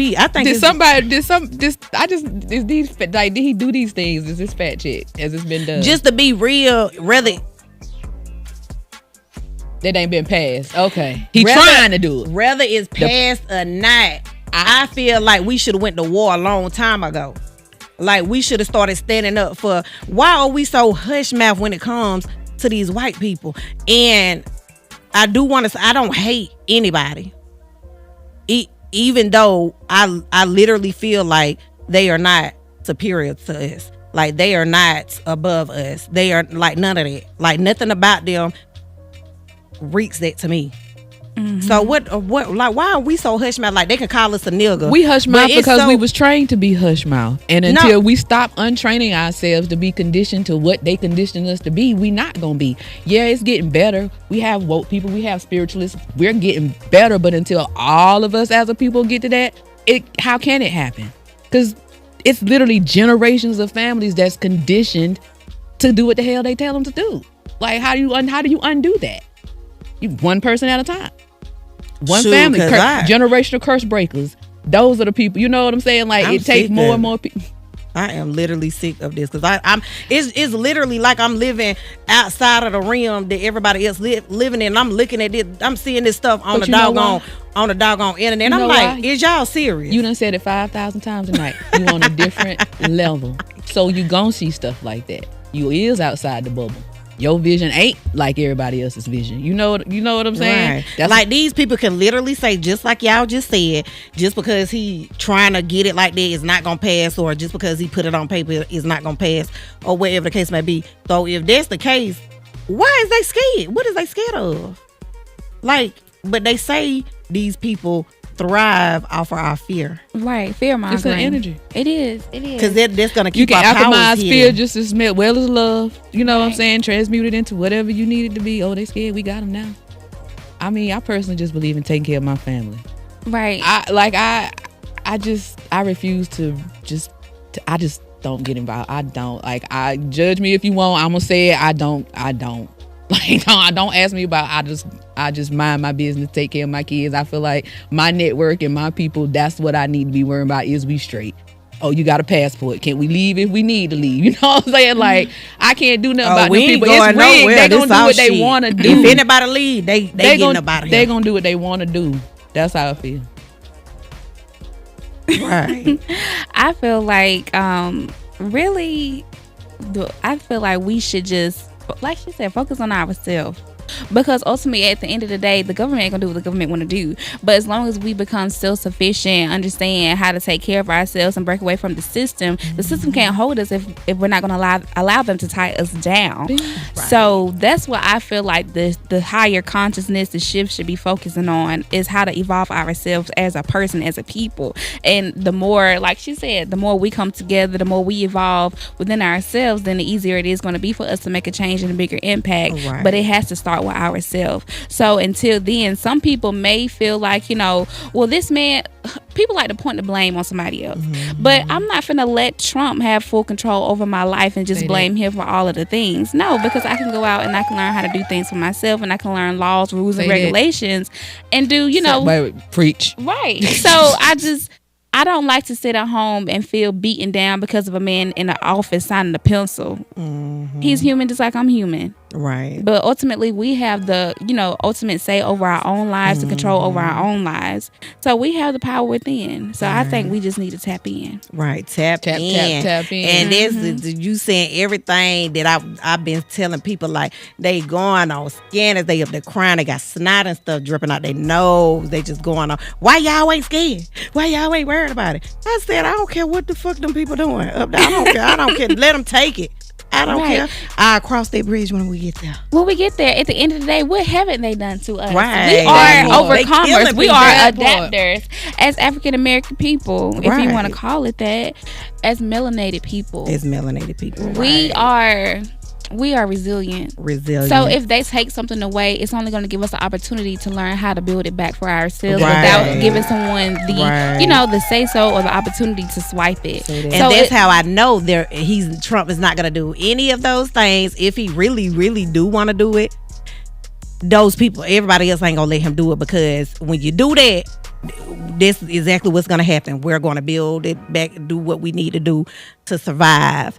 C: did he do these things? Is this fact check? Has this been done?
D: Just to be real, rather
C: that ain't been passed. Okay, trying to do it.
D: Whether it's passed or not, I feel like we should have went to war a long time ago. Like we should have started standing up for. Why are we so hush mouth when it comes to these white people? And I do want to say I don't hate anybody, even though I literally feel like they are not superior to us. Like they are not above us. They are like none of that. Like nothing about them reeks that to me. Mm-hmm. So what like why are we so hush mouth? Like they can call us a nigga.
C: We hush mouth because we was trained to be hush mouth, and until we stop untraining ourselves to be conditioned to what they conditioned us to be, we not gonna be. Yeah, it's getting better. We have woke people, we have spiritualists, we're getting better, but until all of us as a people get to that, how can it happen? Because it's literally generations of families that's conditioned to do what the hell they tell them to do. Like how do you undo that? You one person at a time. One family, generational curse breakers. Those are the people. You know what I'm saying? Like it takes more and more people.
D: I am literally sick of this because it's literally like I'm living outside of the realm that everybody else living in. I'm looking at this. I'm seeing this stuff on the doggone internet. And I'm like, is y'all serious?
C: You done said it 5,000 times tonight. You on a different level, so you gon' see stuff like that. You is outside the bubble. Your vision ain't like everybody else's vision. You know what I'm saying?
D: Right. Like these people can literally say, just like y'all just said, just because he trying to get it like that is not gonna pass, or just because he put it on paper is not gonna pass, or whatever the case may be. So if that's the case, why is they scared? What is they scared of? Like, but they say these people thrive off of our fear.
B: Right, fear mongering.
C: It's an energy.
B: It is.
D: Because that's gonna keep our powers
C: alchemize fear just as well as love. You know what I'm saying? Transmute it into whatever you need it to be. Oh, they scared. We got them now. I mean, I personally just believe in taking care of my family.
B: Right.
C: I refuse to I just don't get involved. I don't I judge me if you want. I'm gonna say it. I don't. Like, no, don't ask me about. I just mind my business, take care of my kids. I feel like my network and my people, that's what I need to be worrying about. Is we straight? Oh, you got a passport? Can we leave if we need to leave? You know what I'm saying? Like, I can't do nothing about them people. It's rigged. They gonna do what they want to do.
D: If anybody leave, they getting up out of here.
C: They gonna do what they want to do. That's how I feel.
D: Right.
B: I feel like really, I feel like we should just, like she said, focus on ourselves. because ultimately at the end of the day, the government ain't gonna do what the government want to do. But as long as we become self-sufficient, understand how to take care of ourselves and break away from the system can't hold us if we're not gonna allow them to tie us down. Right. So that's what I feel like the higher consciousness, the shift should be focusing on, is how to evolve ourselves as a person, as a people. And the more, like she said, the more we come together, the more we evolve within ourselves, then the easier it is going to be for us to make a change and a bigger impact. Right. But it has to start with ourselves. So until then, some people may feel like, you know, well, this man, people like to point the blame on somebody else. But I'm not finna let Trump have full control over my life and just blame him for all of the things. No, because I can go out and I can learn how to do things for myself, and I can learn laws, rules, and regulations, and do, you know,
C: preach.
B: Right. So I don't like to sit at home and feel beaten down because of a man in the office signing a pencil. He's human just like I'm human.
D: Right.
B: But ultimately, we have the, you know, ultimate say over our own lives, the control over our own lives. So we have the power within. So I think we just need to tap in.
D: Right. Tap in. And this, you saying everything that I've been telling people, like, they going on scanners, they up there crying, they got snot and stuff dripping out their nose, they just going on. Why y'all ain't scared? Why y'all ain't worried about it? I said, I don't care what the fuck them people doing up there. I don't care. Let them take it. I don't care. I'll cross that bridge when we get there.
B: When we get there, at the end of the day, what haven't they done to us?
D: Right.
B: We are overcomers. We are adapters. As African American people, if you want to call it that, as melanated people. We are resilient. So if they take something away, it's only going to give us the opportunity to learn how to build it back for ourselves without giving someone the, you know, the say so or the opportunity to swipe it.
D: And that's how I know Trump is not going to do any of those things. If he really, really do want to do it, those people, everybody else ain't going to let him do it, because when you do that, this is exactly what's going to happen. We're going to build it back, do what we need to do to survive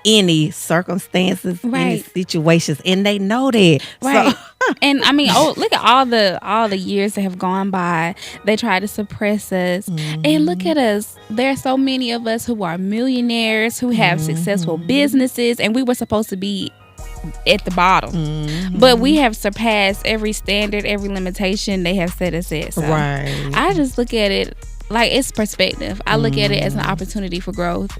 D: any circumstances, any situations, and they know that.
B: Right.
D: So,
B: and I mean, look at all the years that have gone by. They try to suppress us, and look at us. There are so many of us who are millionaires, who have successful businesses, and we were supposed to be at the bottom, but we have surpassed every standard, every limitation they have set us at. So I just look at it like it's perspective. I look at it as an opportunity for growth.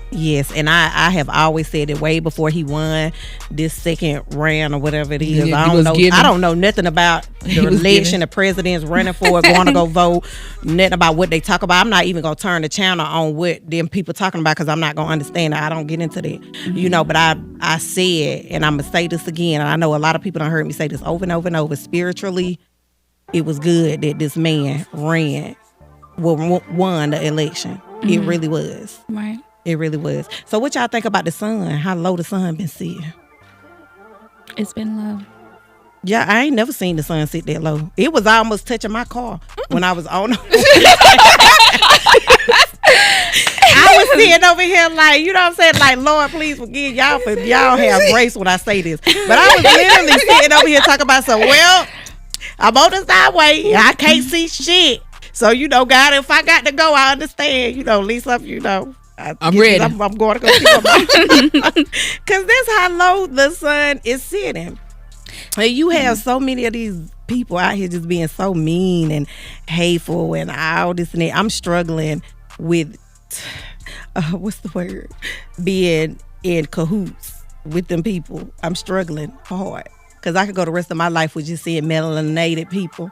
D: Yes, and I have always said it way before he won this second round or whatever it is. I don't know nothing about the election, the president's running for it, going to go vote, nothing about what they talk about. I'm not even going to turn the channel on what them people talking about, because I'm not going to understand it. I don't get into that, you know, but I said, and I'm going to say this again, and I know a lot of people done heard me say this over and over and over, spiritually, it was good that this man won the election. It really was.
B: Right.
D: It really was. So what y'all think about the sun? How low the sun been sitting?
B: It's been low.
D: Yeah, I ain't never seen the sun sit that low. It was almost touching my car when I was on. I was sitting over here like, you know what I'm saying? Like, Lord, please forgive y'all for y'all have grace when I say this. But I was literally sitting over here talking about I'm on the sideway. I can't see shit. So, you know, God, if I got to go, I understand. You know, at least I'm ready. I'm going to go see my mom. Because that's how low the sun is sitting. And you have so many of these people out here just being so mean and hateful and all this and that. I'm struggling with, what's the word? Being in cahoots with them people. I'm struggling hard. Because I could go the rest of my life with just seeing melanated people.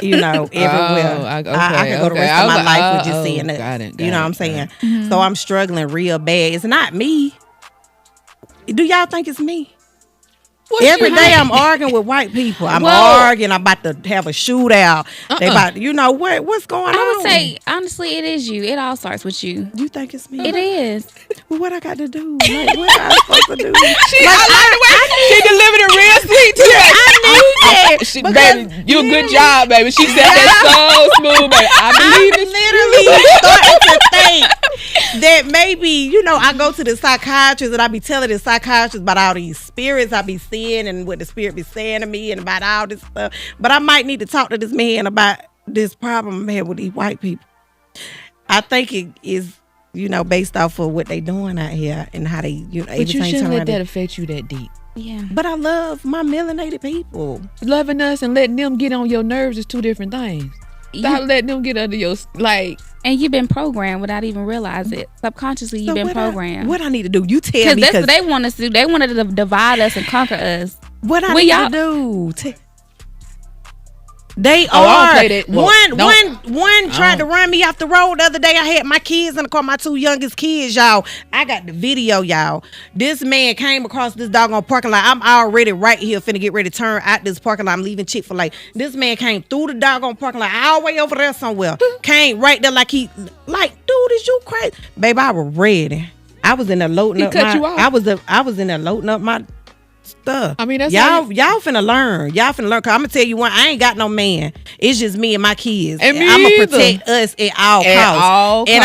D: You know, everywhere. I could go the rest of my life with just seeing it. You know what I'm saying? So I'm struggling real bad. It's not me. Do y'all think it's me? Every day I'm arguing with white people. I'm arguing. I'm about to have a shootout. They about, you know, what's going on?
B: I would say, honestly, it is you. It all starts with you.
D: You think it's me?
B: It is.
D: Well, what I got to do? Like, what am I supposed to do?
C: She delivered it real sweet too.
D: I need that.
C: Baby, you a good job, baby. She said that so smooth, baby. I believe it.
D: Literally starting to think that maybe, you know, I go to the psychiatrist and I be telling the psychiatrist about all these spirits I be seeing and what the spirit be saying to me and about all this stuff. But I might need to talk to this man about this problem I'm having with these white people. I think it is, you know, based off of what they doing out here and how they, you know,
C: but you shouldn't let that affect you that deep.
B: Yeah.
D: But I love my melanated people.
C: Loving us and letting them get on your nerves is two different things. Stop letting them get under your
B: And you've been programmed without even realizing it. Subconsciously, you've been programmed.
D: What I need to do? You tell me.
B: Because that's what they want us to do. They wanted to divide us and conquer us.
D: What I need to do? They are. One tried to run me off the road the other day. I had my kids in the car, my 2 youngest kids, y'all. I got the video, y'all. This man came across this doggone parking lot. I'm already right here finna get ready to turn out this parking lot. I'm leaving Chick-fil-A. This man came through the doggone parking lot all the way over there somewhere. Came right there like, dude, is you crazy? Baby, I was ready. I was in there loading up I was in there loading up my stuff.
C: I mean, that's
D: y'all finna learn. Y'all finna learn. Cause I'm gonna tell you one. I ain't got no man. It's just me and my kids.
C: And
D: I'm gonna protect us at all costs. And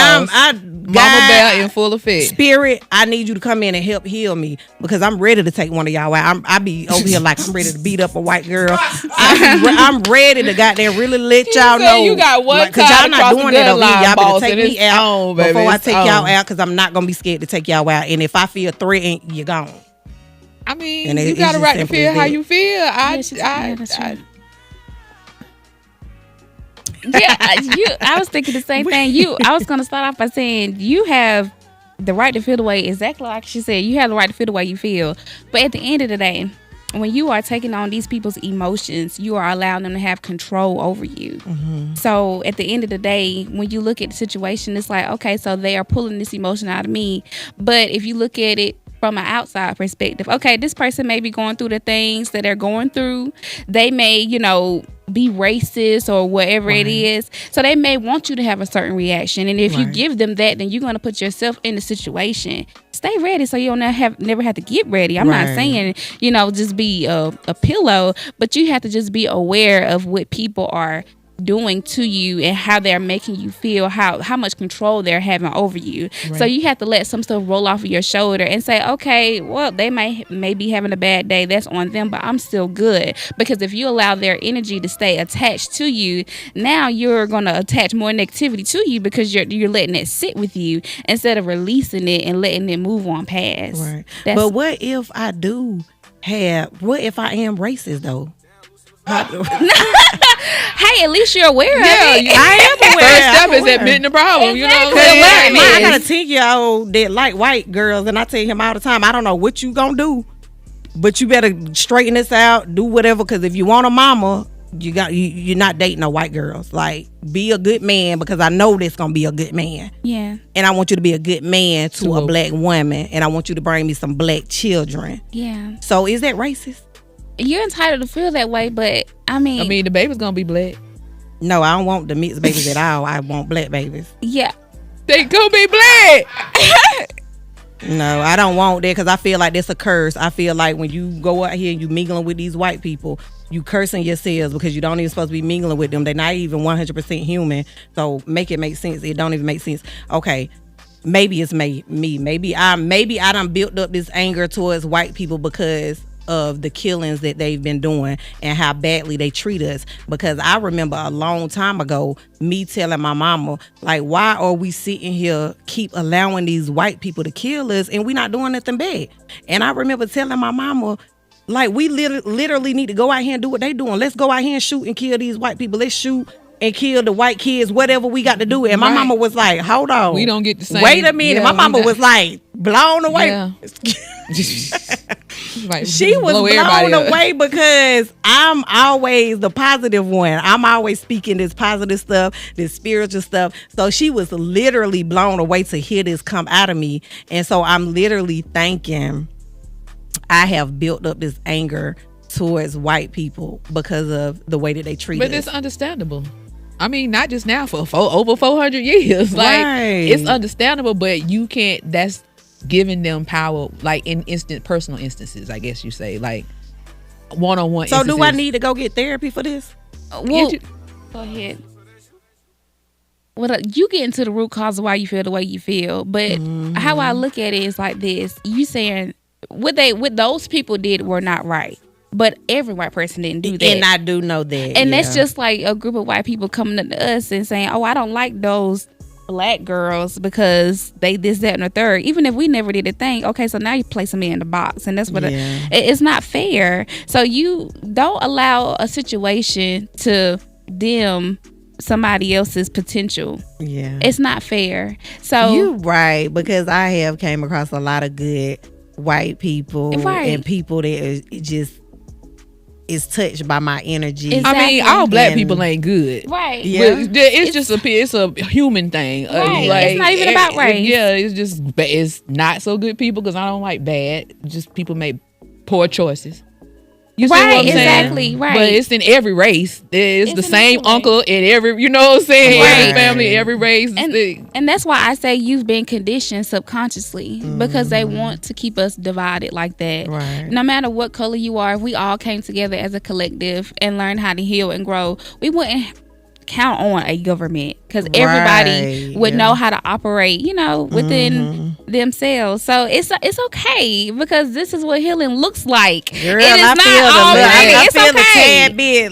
C: Mama Bear in full effect.
D: Spirit, I need you to come in and help heal me because I'm ready to take one of y'all out. I be over here like I'm ready to beat up a white girl. I'm ready to goddamn really let y'all know.
C: You got one
D: cause y'all not doing it over here. Y'all better take me out before I take y'all out because I'm not gonna be scared to take y'all out. And if I feel threatened, you're gone.
C: I mean, you got a right to feel how you feel. I
B: was thinking the same thing. I was gonna start off by saying you have the right to feel the way, exactly like she said. You have the right to feel the way you feel. But at the end of the day, when you are taking on these people's emotions, you are allowing them to have control over you. Mm-hmm. So at the end of the day, when you look at the situation, it's like, okay, so they are pulling this emotion out of me. But if you look at it from an outside perspective, okay, this person may be going through the things that they're going through. They may, be racist or whatever it is. So they may want you to have a certain reaction. And if you give them that, then you're going to put yourself in the situation. Stay ready so you'll never have to get ready. I'm not saying, just be a pillow, but you have to just be aware of what people are doing to you and how they're making you feel, how much control they're having over you. So you have to let some stuff roll off of your shoulder and say, okay, well, they may be having a bad day. That's on them, but I'm still good. Because if you allow their energy to stay attached to you, now you're going to attach more negativity to you because you're letting it sit with you instead of releasing it and letting it move on past.
D: Right. But what if I am racist though?
B: Hey, at least you're aware of it.
D: I am aware.
C: First step is admitting the problem.
B: Exactly.
D: I got a 10-year-old that like white girls, and I tell him all the time, I don't know what you gonna do, but you better straighten this out, do whatever, because if you want a mama, you're not dating no white girls. Like, be a good man, because I know that's gonna be a good man.
B: Yeah.
D: And I want you to be a good man to a black woman, and I want you to bring me some black children.
B: Yeah.
D: So is that racist?
B: You're entitled to feel that way, but I mean,
C: the baby's gonna be black.
D: No, I don't want the mixed babies at all. I want black babies.
B: Yeah.
C: They gonna be black.
D: No, I don't want that because I feel like that's a curse. I feel like when you go out here and you mingling with these white people, you cursing yourselves because you don't even supposed to be mingling with them. They're not even 100% human. So make it make sense. It don't even make sense. Okay. Maybe it's me. Maybe I done built up this anger towards white people because of the killings that they've been doing and how badly they treat us. Because I remember a long time ago me telling my mama, like, why are we sitting here keep allowing these white people to kill us and we not doing nothing bad? And I remember telling my mama, like, we literally need to go out here and do what they doing. Let's go out here and shoot and kill these white people. Let's shoot and kill the white kids, whatever we got to do. And my mama was like, hold on,
C: we don't get the same.
D: Wait a minute. My mama was like blown away.
C: Yeah.
D: She was blown away because I'm always the positive one. I'm always speaking this positive stuff, this spiritual stuff. So she was literally blown away to hear this come out of me. And so I'm literally thinking I have built up this anger towards white people because of the way that they treat us.
C: But it's understandable. I mean, not just now, for over 400 years. Like, it's understandable, but you can't, that's giving them power, like in personal instances, I guess you say, like one-on-one
D: So
C: instances.
D: do I need to go get therapy for this?
B: Well, go ahead. Well, you get into the root cause of why you feel the way you feel, but how I look at it is like this. You saying what those people did were not right. But every white person didn't do that.
D: And I do know that.
B: And that's just like a group of white people coming up to us and saying, oh, I don't like those black girls because they this, that, and the third. Even if we never did a thing, okay, so now you placing me in the box, and that's what it's not fair. So you don't allow a situation to dim somebody else's potential.
D: Yeah,
B: it's not fair. So
D: you right, because I have came across a lot of good white people and people that just is touched by my energy.
B: Exactly.
C: I mean, all black people ain't good,
B: right?
D: Yeah,
C: but it's a human thing.
B: Right.
C: Like,
B: it's not even about race.
C: It's not so good people because I don't like bad. Just people make poor choices. You see what I'm saying?
B: Exactly, right.
C: But it's in every race. It's the same uncle in every, you know what I'm saying?
B: Right.
C: Every family, every race.
B: And that's why I say you've been conditioned subconsciously because they want to keep us divided like that.
D: Right.
B: No matter what color you are, if we all came together as a collective and learned how to heal and grow, we wouldn't count on a government because everybody would know how to operate, within themselves. So it's okay because this is what healing looks like.
D: Girl,
B: it is
D: I feel
B: okay.
D: the tad bit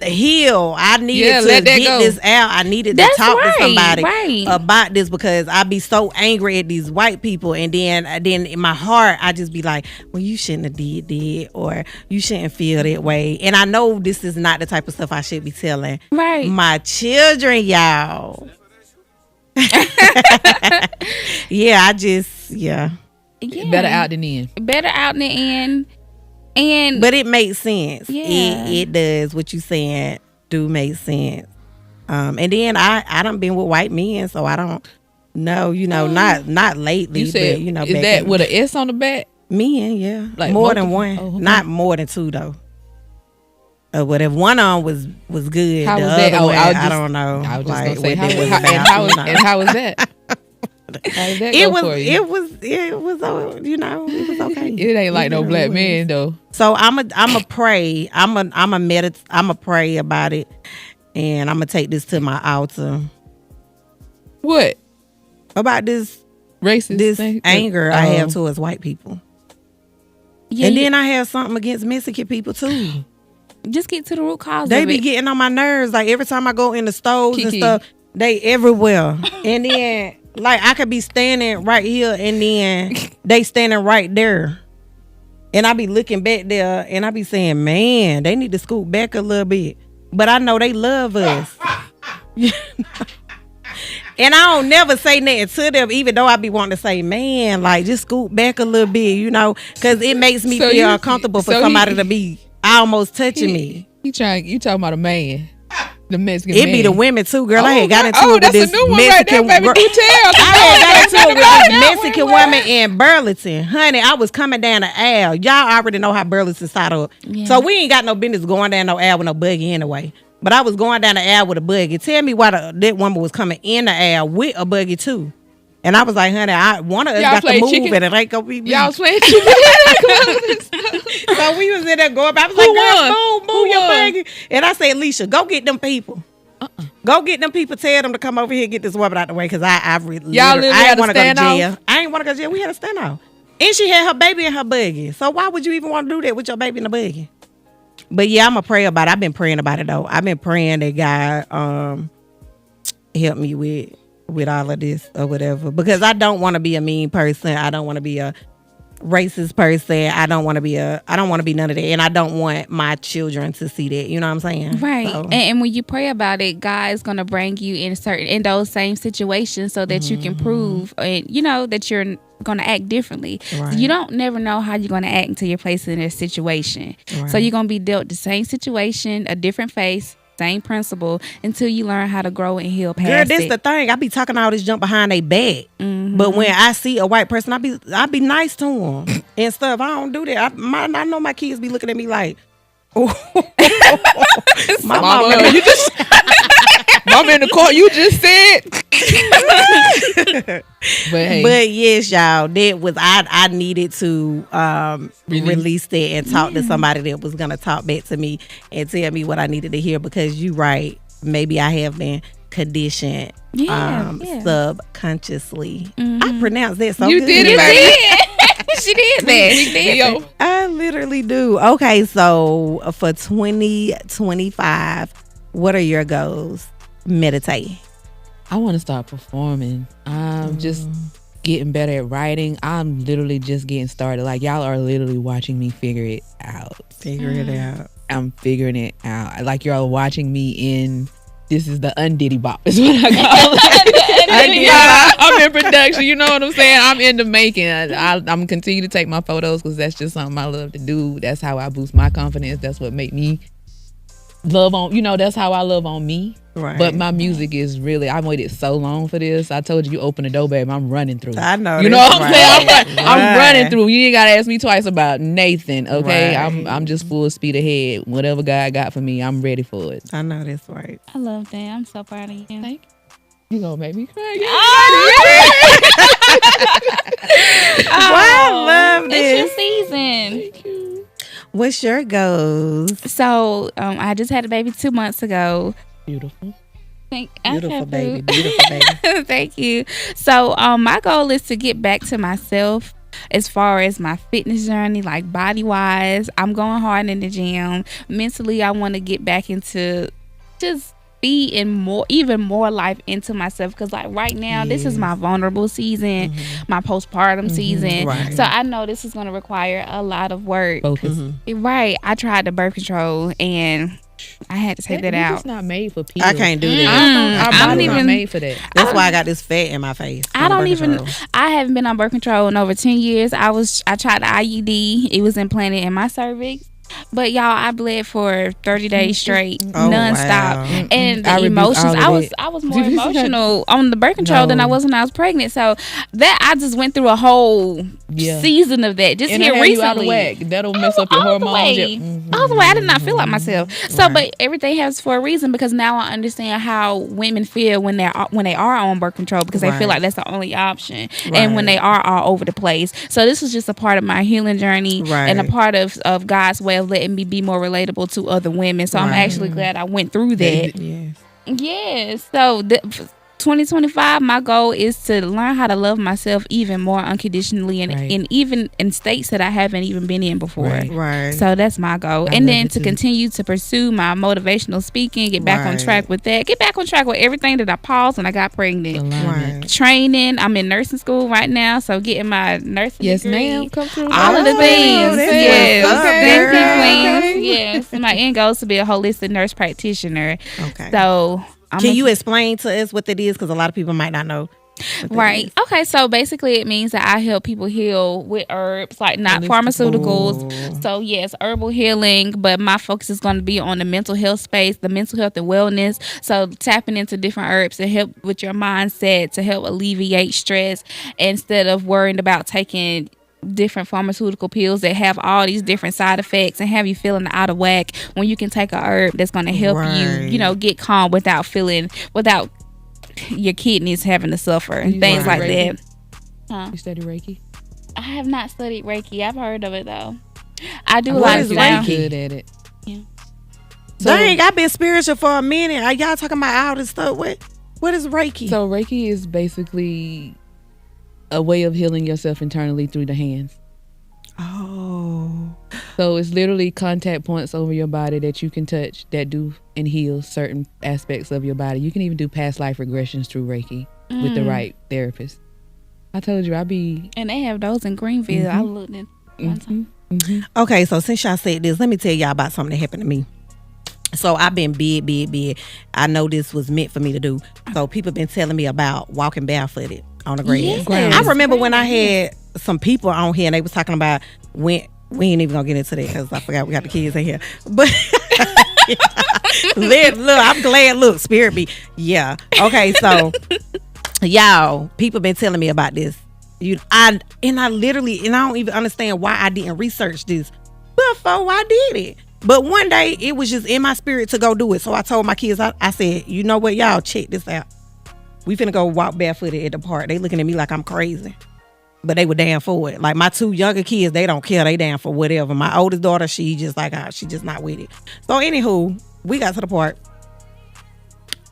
D: heal. I needed to
C: let that
D: get
C: go.
D: this out. I needed to talk to somebody
B: right.
D: about this because I be so angry at these white people, and then in my heart I just be like, well, you shouldn't have did that, or you shouldn't feel that way. And I know this is not the type of stuff I should be telling my children, y'all.
C: Better out than in.
B: Better out than in. And
D: but it makes sense.
B: Yeah.
D: It does. What you saying do make sense. And then I done been with white men, so I don't know, not lately.
C: You said,
D: but,
C: is that with an S on the back?
D: Men, yeah.
C: Like
D: more
C: multiple?
D: than one.
C: Oh, okay.
D: Not more than two though. Whatever one on was good.
C: How
D: the
C: was
D: other
C: that?
D: one,
C: I
D: don't know.
C: I was just
D: like,
C: gonna say how was that? How did that
D: it
C: go
D: was
C: for you?
D: it was it was okay.
C: It ain't like no black man though.
D: So I'm a pray. I'm a pray about it, and I'm gonna take this to my altar.
C: What
D: about this
C: racist
D: this
C: thing?
D: anger I have towards white people?
B: Yeah,
D: and then I have something against Mexican people too.
B: Just get to the root cause.
D: They
B: of
D: be
B: it.
D: getting on my nerves. Like every time I go in the stores
C: KEKE.
D: and stuff, they everywhere. And then like I could be standing right here, and then they standing right there. And I be looking back there, and I be saying, man, they need to scoot back a little bit. But I know they love us. And I don't never say nothing to them, even though I be wanting to say, man, like just scoot back a little bit, because it makes me feel uncomfortable for somebody to be almost touching me.
C: You talking about a man? The Mexican
D: It
C: man.
D: be the women too, girl. I had got into it with
C: that's
D: this
C: a new one
D: Mexican
C: right there, baby. Do tell.
D: I had got into it with this Mexican woman in Burlington. Honey, I was coming down the aisle. Y'all already know how Burlington side up.
B: Yeah.
D: So we ain't got no business going down no aisle with no buggy anyway. But I was going down the aisle with a buggy. Tell me why that woman was coming in the aisle with a buggy too. And I was like, honey, one of us got to move, and it ain't gonna be me.
C: Y'all was playing chicken.
D: So we was in there going back. I was like, girl, move your buggy. And I said, Alicia, go get them people. Go get them people. Tell them to come over here and get this woman out the way, because I literally
C: had to
D: want to go to
C: stand
D: jail.
C: off?
D: I ain't want to go to jail. We had to stand off. And she had her baby in her buggy. So why would you even want to do that with your baby in the buggy? But yeah, I'm going to pray about it. I've been praying about it though. I've been praying that God help me with all of this or whatever, because I don't want to be a mean person. I don't want to be a racist person. I don't want to be none of that, and I don't want my children to see that. You know what I'm saying?
B: Right.
D: So.
B: And when you pray about it, God is going to bring you in those same situations so that you can prove and that you're going to act differently.
D: Right.
B: You don't never know how you're going to act until you're placed in a situation.
D: Right.
B: So you're going to be dealt the same situation, a different face, same principle, until you learn how to grow and heal past it.
D: Girl, this the thing. I be talking all this junk behind their back.
B: Mm-hmm.
D: But when I see a white person, I be nice to them and stuff. I don't do that. I know my kids be looking at me like, my mama.
C: You just Mama in the court. You just said.
D: But yes, y'all, that was I needed to release that and talk to somebody that was gonna talk back to me and tell me what I needed to hear, because you right, maybe I have been conditioned subconsciously. I pronounced that so
C: you
D: good.
C: Did it, baby.
B: She did that. She did that.
D: I literally do. Okay, so for 2025, what are your goals? Meditate.
C: I want to start performing. I'm just getting better at writing. I'm literally just getting started. Like, y'all are literally watching me figure it out. I'm figuring it out. Like, y'all watching me in, this is the undiddy bop is what I call it. I'm in production. You know what I'm saying? I'm in the making. I'm continue to take my photos because that's just something I love to do. That's how I boost my confidence. That's what make me love on, that's how I love on me.
D: Right.
C: But my music is really, I waited so long for this. I told you open the door, babe. I'm running through.
D: I know.
C: You know what I'm saying? I'm running through. You ain't got to ask me twice about Nathan, okay?
D: Right.
C: I'm just full speed ahead. Whatever God got for me, I'm ready for it.
D: I know that's right.
B: I love that. I'm so proud of you.
C: Thank you. You gonna make me cry.
D: I love this.
B: It's your season.
C: Thank you.
D: What's your goals?
B: So I just had a baby 2 months ago.
C: Beautiful.
D: Beautiful baby.
B: Thank you. So my goal is to get back to myself as far as my fitness journey, like body wise. I'm going hard in the gym. Mentally, I want to get back into just even more life into myself, because like right now this is my vulnerable season, my postpartum season, so I know this is going to require a lot of work.
C: Focus.
B: Right. I tried the birth control and I had to take that out.
C: It's not made for people.
D: I can't do that.
C: Our body's not made for that.
D: That's why I got this fat in my face.
B: I haven't been on birth control in over 10 years. I tried the IUD. It was implanted in my cervix. But y'all, I bled for 30 days straight, nonstop. Wow. And the emotions, I was more emotional on the birth control than I was when I was pregnant. So that I just went through a whole season of that. Just here recently. You out of whack.
C: That'll mess up your hormones.
B: All the way. I did not feel like myself. So, but everything happens for a reason, because now I understand how women feel when they are on birth control, because they feel like that's the only option, and when they are all over the place. So this is just a part of my healing journey and a part of God's way of letting me be more relatable to other women. So I'm actually glad I went through that. Yes. So 2025, my goal is to learn how to love myself even more unconditionally, and even in states that I haven't even been in before. So that's my goal. And then to continue to pursue my motivational speaking, get back on track with that. Get back on track with everything that I paused when I got pregnant. Training. I'm in nursing school right now, so getting my nursing degree.
C: Ma'am. Come through.
B: All of the things. Yes.
C: Thank
B: you. Yes. My end goal is to be a holistic nurse practitioner.
D: Okay.
B: So
D: can you explain to us what that is? Because a lot of people might not know.
B: Right. Okay. So basically, it means that I help people heal with herbs, like not pharmaceuticals. So yes, herbal healing, but my focus is going to be on the mental health space, the mental health and wellness. So tapping into different herbs to help with your mindset, to help alleviate stress, instead of worrying about taking different pharmaceutical pills that have all these different side effects and have you feeling out of whack, when you can take a herb that's going to help you, get calm without your kidneys having to suffer and things like
C: Reiki?
B: That.
C: You study Reiki?
B: I have not studied Reiki. I've heard of it though. I do
D: What is
B: now.
D: Reiki?
C: Good at it.
B: Yeah.
C: So,
D: Dang, I've been spiritual for a minute. Are y'all talking about all this stuff? What is Reiki?
C: So Reiki is basically a way of healing yourself internally through the hands.
D: Oh.
C: So it's literally contact points over your body that you can touch that do and heal certain aspects of your body. You can even do past life regressions through Reiki with the right therapist. I told you
B: and they have those in Greenville. I looked at one time.
D: Okay, so since y'all said this, let me tell y'all about something that happened to me. So I've been big. I know this was meant for me to do. So people been telling me about walking barefooted on the grass.
B: Yes.
D: I remember when I had some people on here and they was talking about we ain't even gonna get into that because I forgot we got the kids in here. But look, I'm glad. Look, spirit be okay. So y'all, people been telling me about this. I don't even understand why I didn't research this before I did it. But one day it was just in my spirit to go do it. So I told my kids, I said, you know what, y'all, check this out. We finna go walk barefooted at the park. They looking at me like I'm crazy. But they were down for it. Like my two younger kids, they don't care. They down for whatever. My oldest daughter, she just like, she just not with it. So anywho, we got to the park.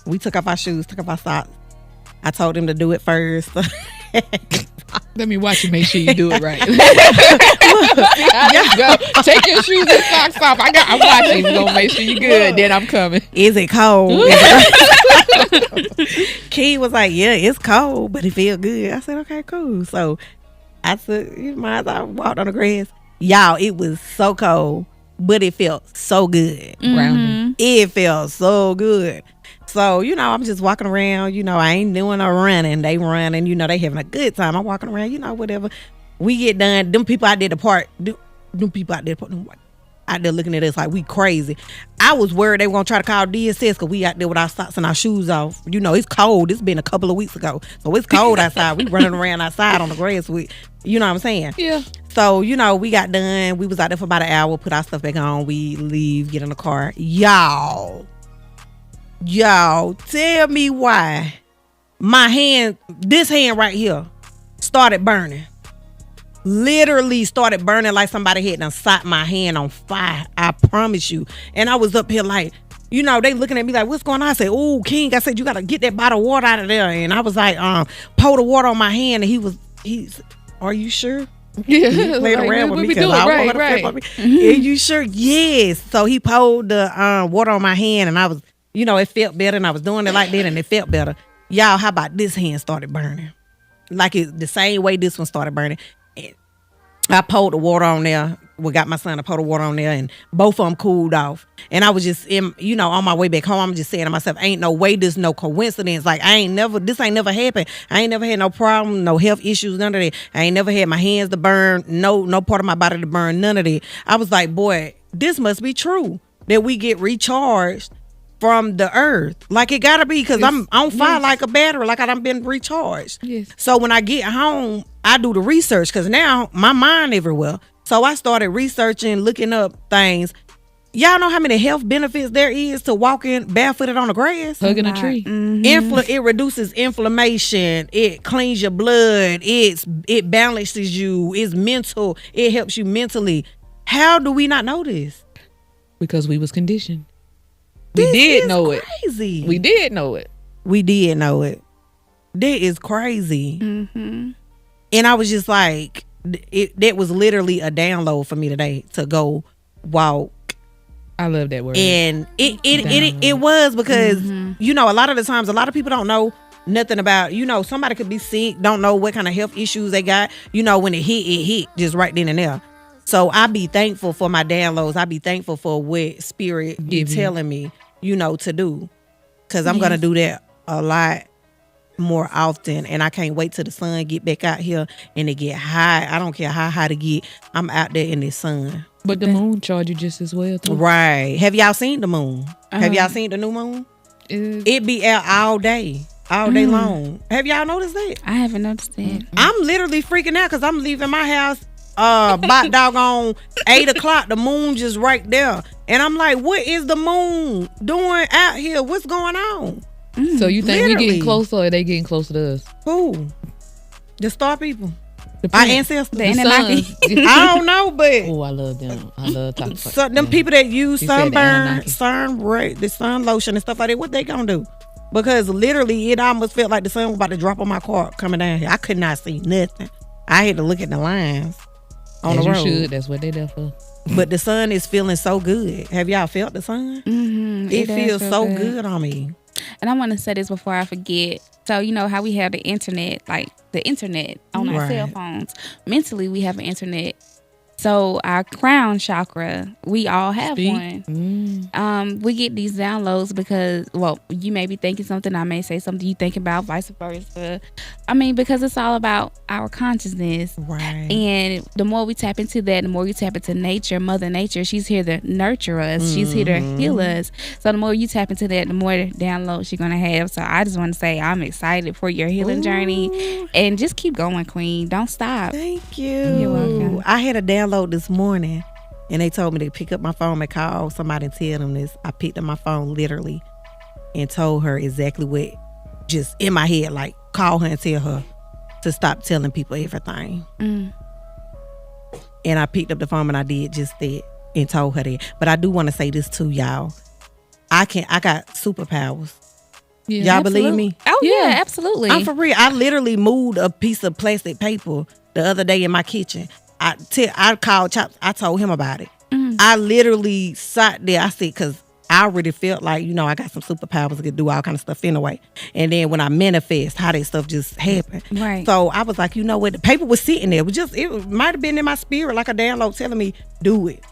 D: We took off our shoes, took off our socks. I told them to do it first.
C: Let me watch you make sure you do it right. Go. Take your shoes and socks off. I'm watching. We're gonna make sure you're good. Then I'm coming.
D: Is it cold? Key was like, yeah, it's cold, but it feel good. I said, okay, cool. So I said, I walked on the grass. Y'all, it was so cold, but it felt so good.
B: Mm-hmm.
D: It felt so good. So, I'm just walking around. I ain't doing no running. They running. They having a good time. I'm walking around, whatever. We get done. Them people out there out there looking at us like we crazy. I was worried they were going to try to call DSS because we out there with our socks and our shoes off. It's cold. It's been a couple of weeks ago. So it's cold outside. We running around outside on the grass with, you know what I'm saying?
C: Yeah.
D: So, we got done. We was out there for about an hour, put our stuff back on. We leave, get in the car. Y'all, tell me why this hand right here started burning. Literally started burning like somebody had done set my hand on fire. I promise you. And I was up here like, they looking at me like, what's going on? I said, oh, King, I said, you got to get that bottle of water out of there. And I was like, pour the water on my hand. And he's, are you sure?
C: Yeah.
D: He played
C: like,
D: around with me
C: because
D: I
C: right,
D: want her to flip on me.
C: Mm-hmm.
D: Are you sure? Yes. So he poured the water on my hand and I was, it felt better and I was doing it like that and it felt better. Y'all, how about this hand started burning? Like it the same way this one started burning. I poured the water on there. We got my son to pour the water on there and both of them cooled off. And I was just, on my way back home, I'm just saying to myself, ain't no way this no coincidence. Like this ain't never happened. I ain't never had no problem, no health issues, none of that. I ain't never had my hands to burn, no part of my body to burn, none of that. I was like, boy, this must be true that we get recharged from the earth. Like it gotta be because I'm on fire like a battery, like I done been recharged.
C: Yes.
D: So when I get home, I do the research because now my mind everywhere. So I started researching, looking up things. Y'all know how many health benefits there is to walking barefooted on the grass?
C: Hugging a tree.
B: Mm-hmm.
D: It reduces inflammation. It cleans your blood. It balances you. It's mental. It helps you mentally. How do we not know this?
C: Because we was conditioned. We
D: This
C: did
D: is
C: know it.
D: crazy.
C: We did know it.
D: We did know it. That is crazy.
B: Mm-hmm.
D: And I was just like, that was literally a download for me today to go walk.
C: I love that word.
D: And it was because, a lot of the times, a lot of people don't know nothing about, somebody could be sick, don't know what kind of health issues they got. When it hit just right then and there. So I be thankful for my downloads. I be thankful for what spirit be telling me, to do. Because I'm going to do that a lot more often. And I can't wait till the sun get back out here and it get high. I don't care how high to get. I'm out there in the sun.
C: But the moon charge you just as well too.
D: Right. Have y'all seen the moon? Have y'all seen the new moon? It be out all day long. Have y'all noticed that?
B: I haven't noticed that.
D: I'm literally freaking out because I'm leaving my house about doggone 8 o'clock. The moon just right there. And I'm like, what is the moon doing out here? What's going on?
C: So you think we
D: Literally.
C: getting closer or they getting closer to us?
D: Who? The star people.
C: The
D: Our
C: prince.
B: The
D: ancestors.
B: Anunnaki.
D: I don't know, but
C: Oh, I love them. I love talking about
D: so them people that use
C: You said the
D: sunburn,
C: Anunnaki.
D: the sun lotion and stuff like that, what they gonna do? Because literally it almost felt like the sun was about to drop on my car coming down here. I could not see nothing. I had to look at the lines on
C: As
D: the
C: you
D: road.
C: should. That's what they there for.
D: But the sun is feeling so good. Have y'all felt the sun?
B: Mm-hmm.
D: It
B: does
D: feels
B: feel
D: so good on me.
B: And I want to say this before I forget. So, how we have the internet on our
D: Right.
B: cell phones. Mentally, we have an internet. So our crown chakra, we all have one. We get these downloads because, you may be thinking something, I may say something you think about, vice versa. Because it's all about our consciousness.
D: Right.
B: And the more we tap into that, the more you tap into nature, Mother Nature, she's here to nurture us. She's here to heal us. So the more you tap into that, the more downloads you're going to have. So I just want to say I'm excited for your healing journey. And just keep going, Queen. Don't stop.
D: Thank you.
B: You're welcome.
D: I had a download this morning and they told me to pick up my phone and call somebody and tell them this. I picked up my phone literally and told her exactly what just in my head, like call her and tell her to stop telling people everything. And I picked up the phone and I did just that and told her that. But I do want to say this too, y'all. I got superpowers.
C: Yeah,
D: y'all believe me?
B: Oh, yeah,
C: Yeah.
B: absolutely.
D: I'm for real. I literally moved a piece of plastic paper the other day in my kitchen. I called Chops. I told him about it. I literally sat there. I said, because I already felt like, I got some superpowers to do all kind of stuff anyway. And then when I manifest, how that stuff just happened.
B: Right.
D: So I was like, you know what? The paper was sitting there. It might have been in my spirit like a download telling me, do it.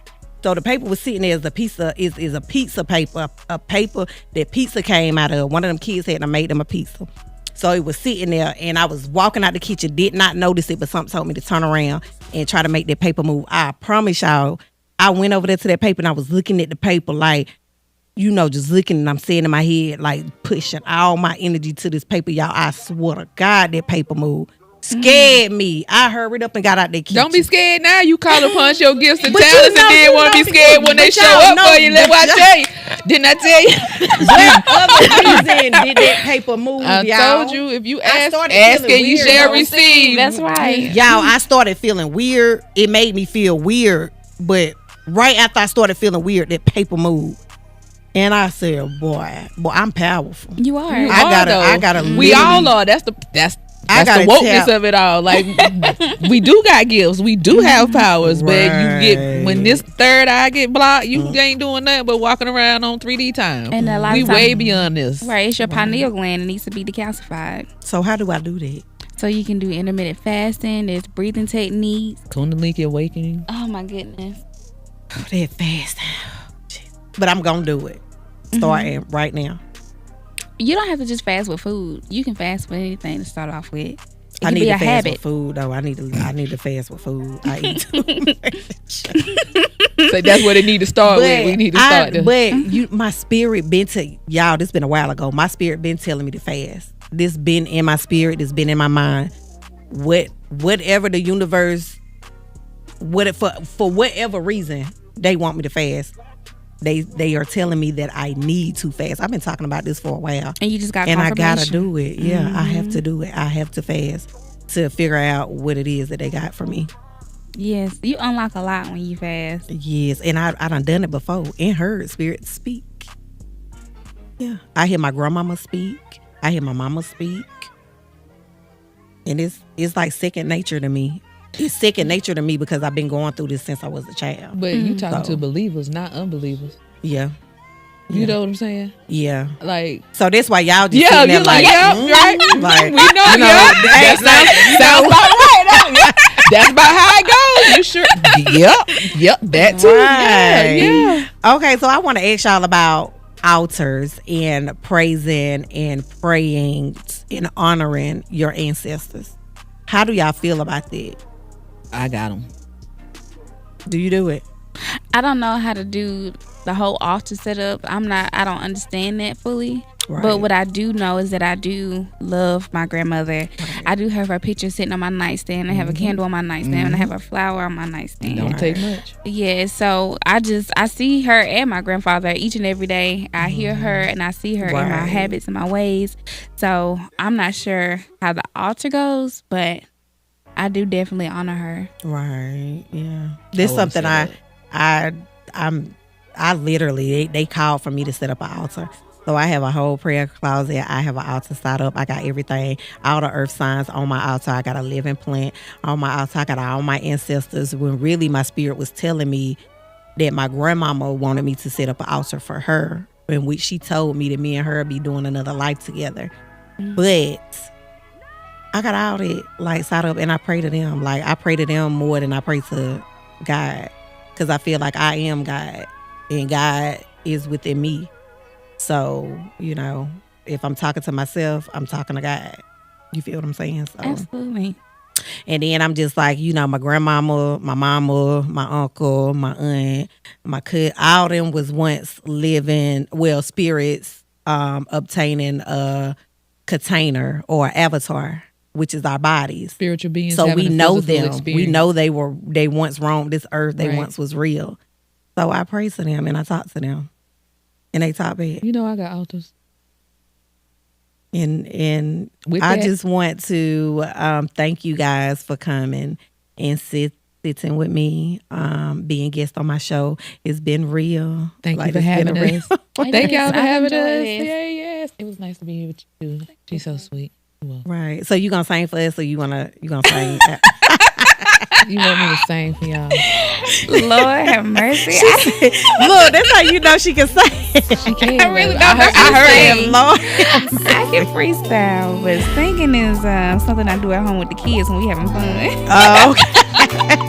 D: So the paper was sitting there as a pizza paper, a paper that pizza came out of. One of them kids had made them a pizza. So it was sitting there, and I was walking out the kitchen, did not notice it, but something told me to turn around and try to make that paper move. I promise y'all, I went over there to that paper, and I was looking at the paper like, just looking, and I'm saying in my head, like, pushing all my energy to this paper. Y'all, I swear to God, that paper moved. Scared me. I hurried up and got out the kitchen.
C: Don't be scared now. You call upon your gifts and
D: But
C: talents, and
D: you know,
C: then want to be scared when they show up for you. Let what I tell you. Didn't I tell you?
D: What other reason did that paper move,
C: I
D: y'all?
C: told you, if you
D: I
C: ask,
D: started
C: and
D: feeling
C: you
D: weird,
C: shall
D: though.
C: receive.
B: That's right.
D: Y'all, I started feeling weird. It made me feel weird. But right after I started feeling weird, that paper moved. And I said, boy, I'm powerful.
B: You are.
D: I gotta
C: We all are. That's the wokeness of it all. Like, we do got gifts. We do have powers. But when this third eye get blocked, you ain't doing nothing but walking around on 3D time.
B: And a lot
C: we
B: of times,
C: way beyond this.
B: Right. It's your pineal gland. It needs to be decalcified.
D: So how do I do that?
B: So you can do intermittent fasting. There's breathing techniques.
C: Kundalini awakening.
B: Oh my goodness.
D: Oh, that fasting. But I'm gonna do it. Starting right now.
B: You don't have to just fast with food. You can fast with anything to start off with.
D: I need to fast with food though. I need to fast with food. I eat too much.
C: So that's what it need to start with. We need to start there.
D: But my spirit been y'all, this been a while ago. My spirit been telling me to fast. This been in my spirit, this been in my mind. Whatever the universe, for whatever reason they want me to fast. They are telling me that I need to fast. I've been talking about this for a while.
B: And you just got
D: confirmation.
B: confirmation.
D: I gotta do it. Yeah, I have to do it. I have to fast to figure out what it is that they got for me.
B: Yes, you unlock a lot when you fast.
D: Yes, and I done it before and heard spirit speak. Yeah, I hear my grandmama speak. I hear my mama speak, and it's like second nature to me. It's second nature to me because I've been going through this since I was a child.
C: But you talking to believers, not unbelievers.
D: Yeah.
C: You know what I'm saying?
D: Yeah.
C: Like,
D: so that's why y'all just sitting there like,
C: right?
D: Like,
C: we know, that sounds about right. That's about how it goes. You sure? Yep, that too.
D: Right.
C: Yeah.
D: Okay, so I want to ask y'all about altars and praising and praying and honoring your ancestors. How do y'all feel about that?
C: I got them.
D: Do you do it?
B: I don't know how to do the whole altar setup. I don't understand that fully. Right. But what I do know is that I do love my grandmother. Right. I do have her picture sitting on my nightstand. I have a candle on my nightstand. And I have a flower on my nightstand.
C: Don't take much.
B: Yeah, so I see her and my grandfather each and every day. I hear her and I see her in my habits and my ways. So I'm not sure how the altar goes, but I do definitely honor her.
D: Right. Yeah. This is something I literally they called for me to set up an altar. So I have a whole prayer closet. I have an altar set up. I got everything, all the earth signs on my altar. I got a living plant on my altar. I got all my ancestors. When really my spirit was telling me that my grandmama wanted me to set up an altar for her, in which she told me that me and her be doing another life together. But I got all that like set up, and I pray to them. Like I pray to them more than I pray to God, because I feel like I am God, and God is within me. So, if I'm talking to myself, I'm talking to God. You feel what I'm saying? So,
B: absolutely.
D: And then I'm just like, my grandmama, my mama, my uncle, my aunt, my cousin, all them was once living, spirits obtaining a container or avatar, which is our bodies.
C: Spiritual beings.
D: So we know them.
C: Experience.
D: We know they once roamed this earth. They once was real. So I pray to them and I talk to them. And they talk back.
C: I got altars.
D: And I just want to thank you guys for coming and sitting with me, being guest on my show. It's been real.
C: Thank you for having us. Thank y'all for having us. Yes. It was nice to be here with you. She's so sweet.
D: Right. So you gonna sing for us, or you gonna sing?
C: You want me to sing for y'all?
B: Lord have mercy.
D: Look, that's how you know she can sing.
C: She can.
B: I really don't
C: I
B: know
C: heard
B: how to
C: it.
B: sing.
D: Lord.
B: I can freestyle, but singing is something I do at home with the kids when we having fun.
D: Oh, okay.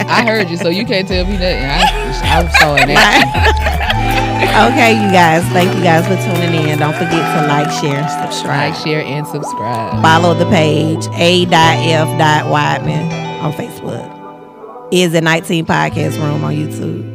C: I heard you, so you can't tell me nothing. I saw it.
D: Okay, you guys. Thank you guys for tuning in. Don't forget to like, share, and subscribe.
C: Like, share, and subscribe.
D: Follow the page, a.f.wideman on Facebook. Xit19 Podcast Room on YouTube.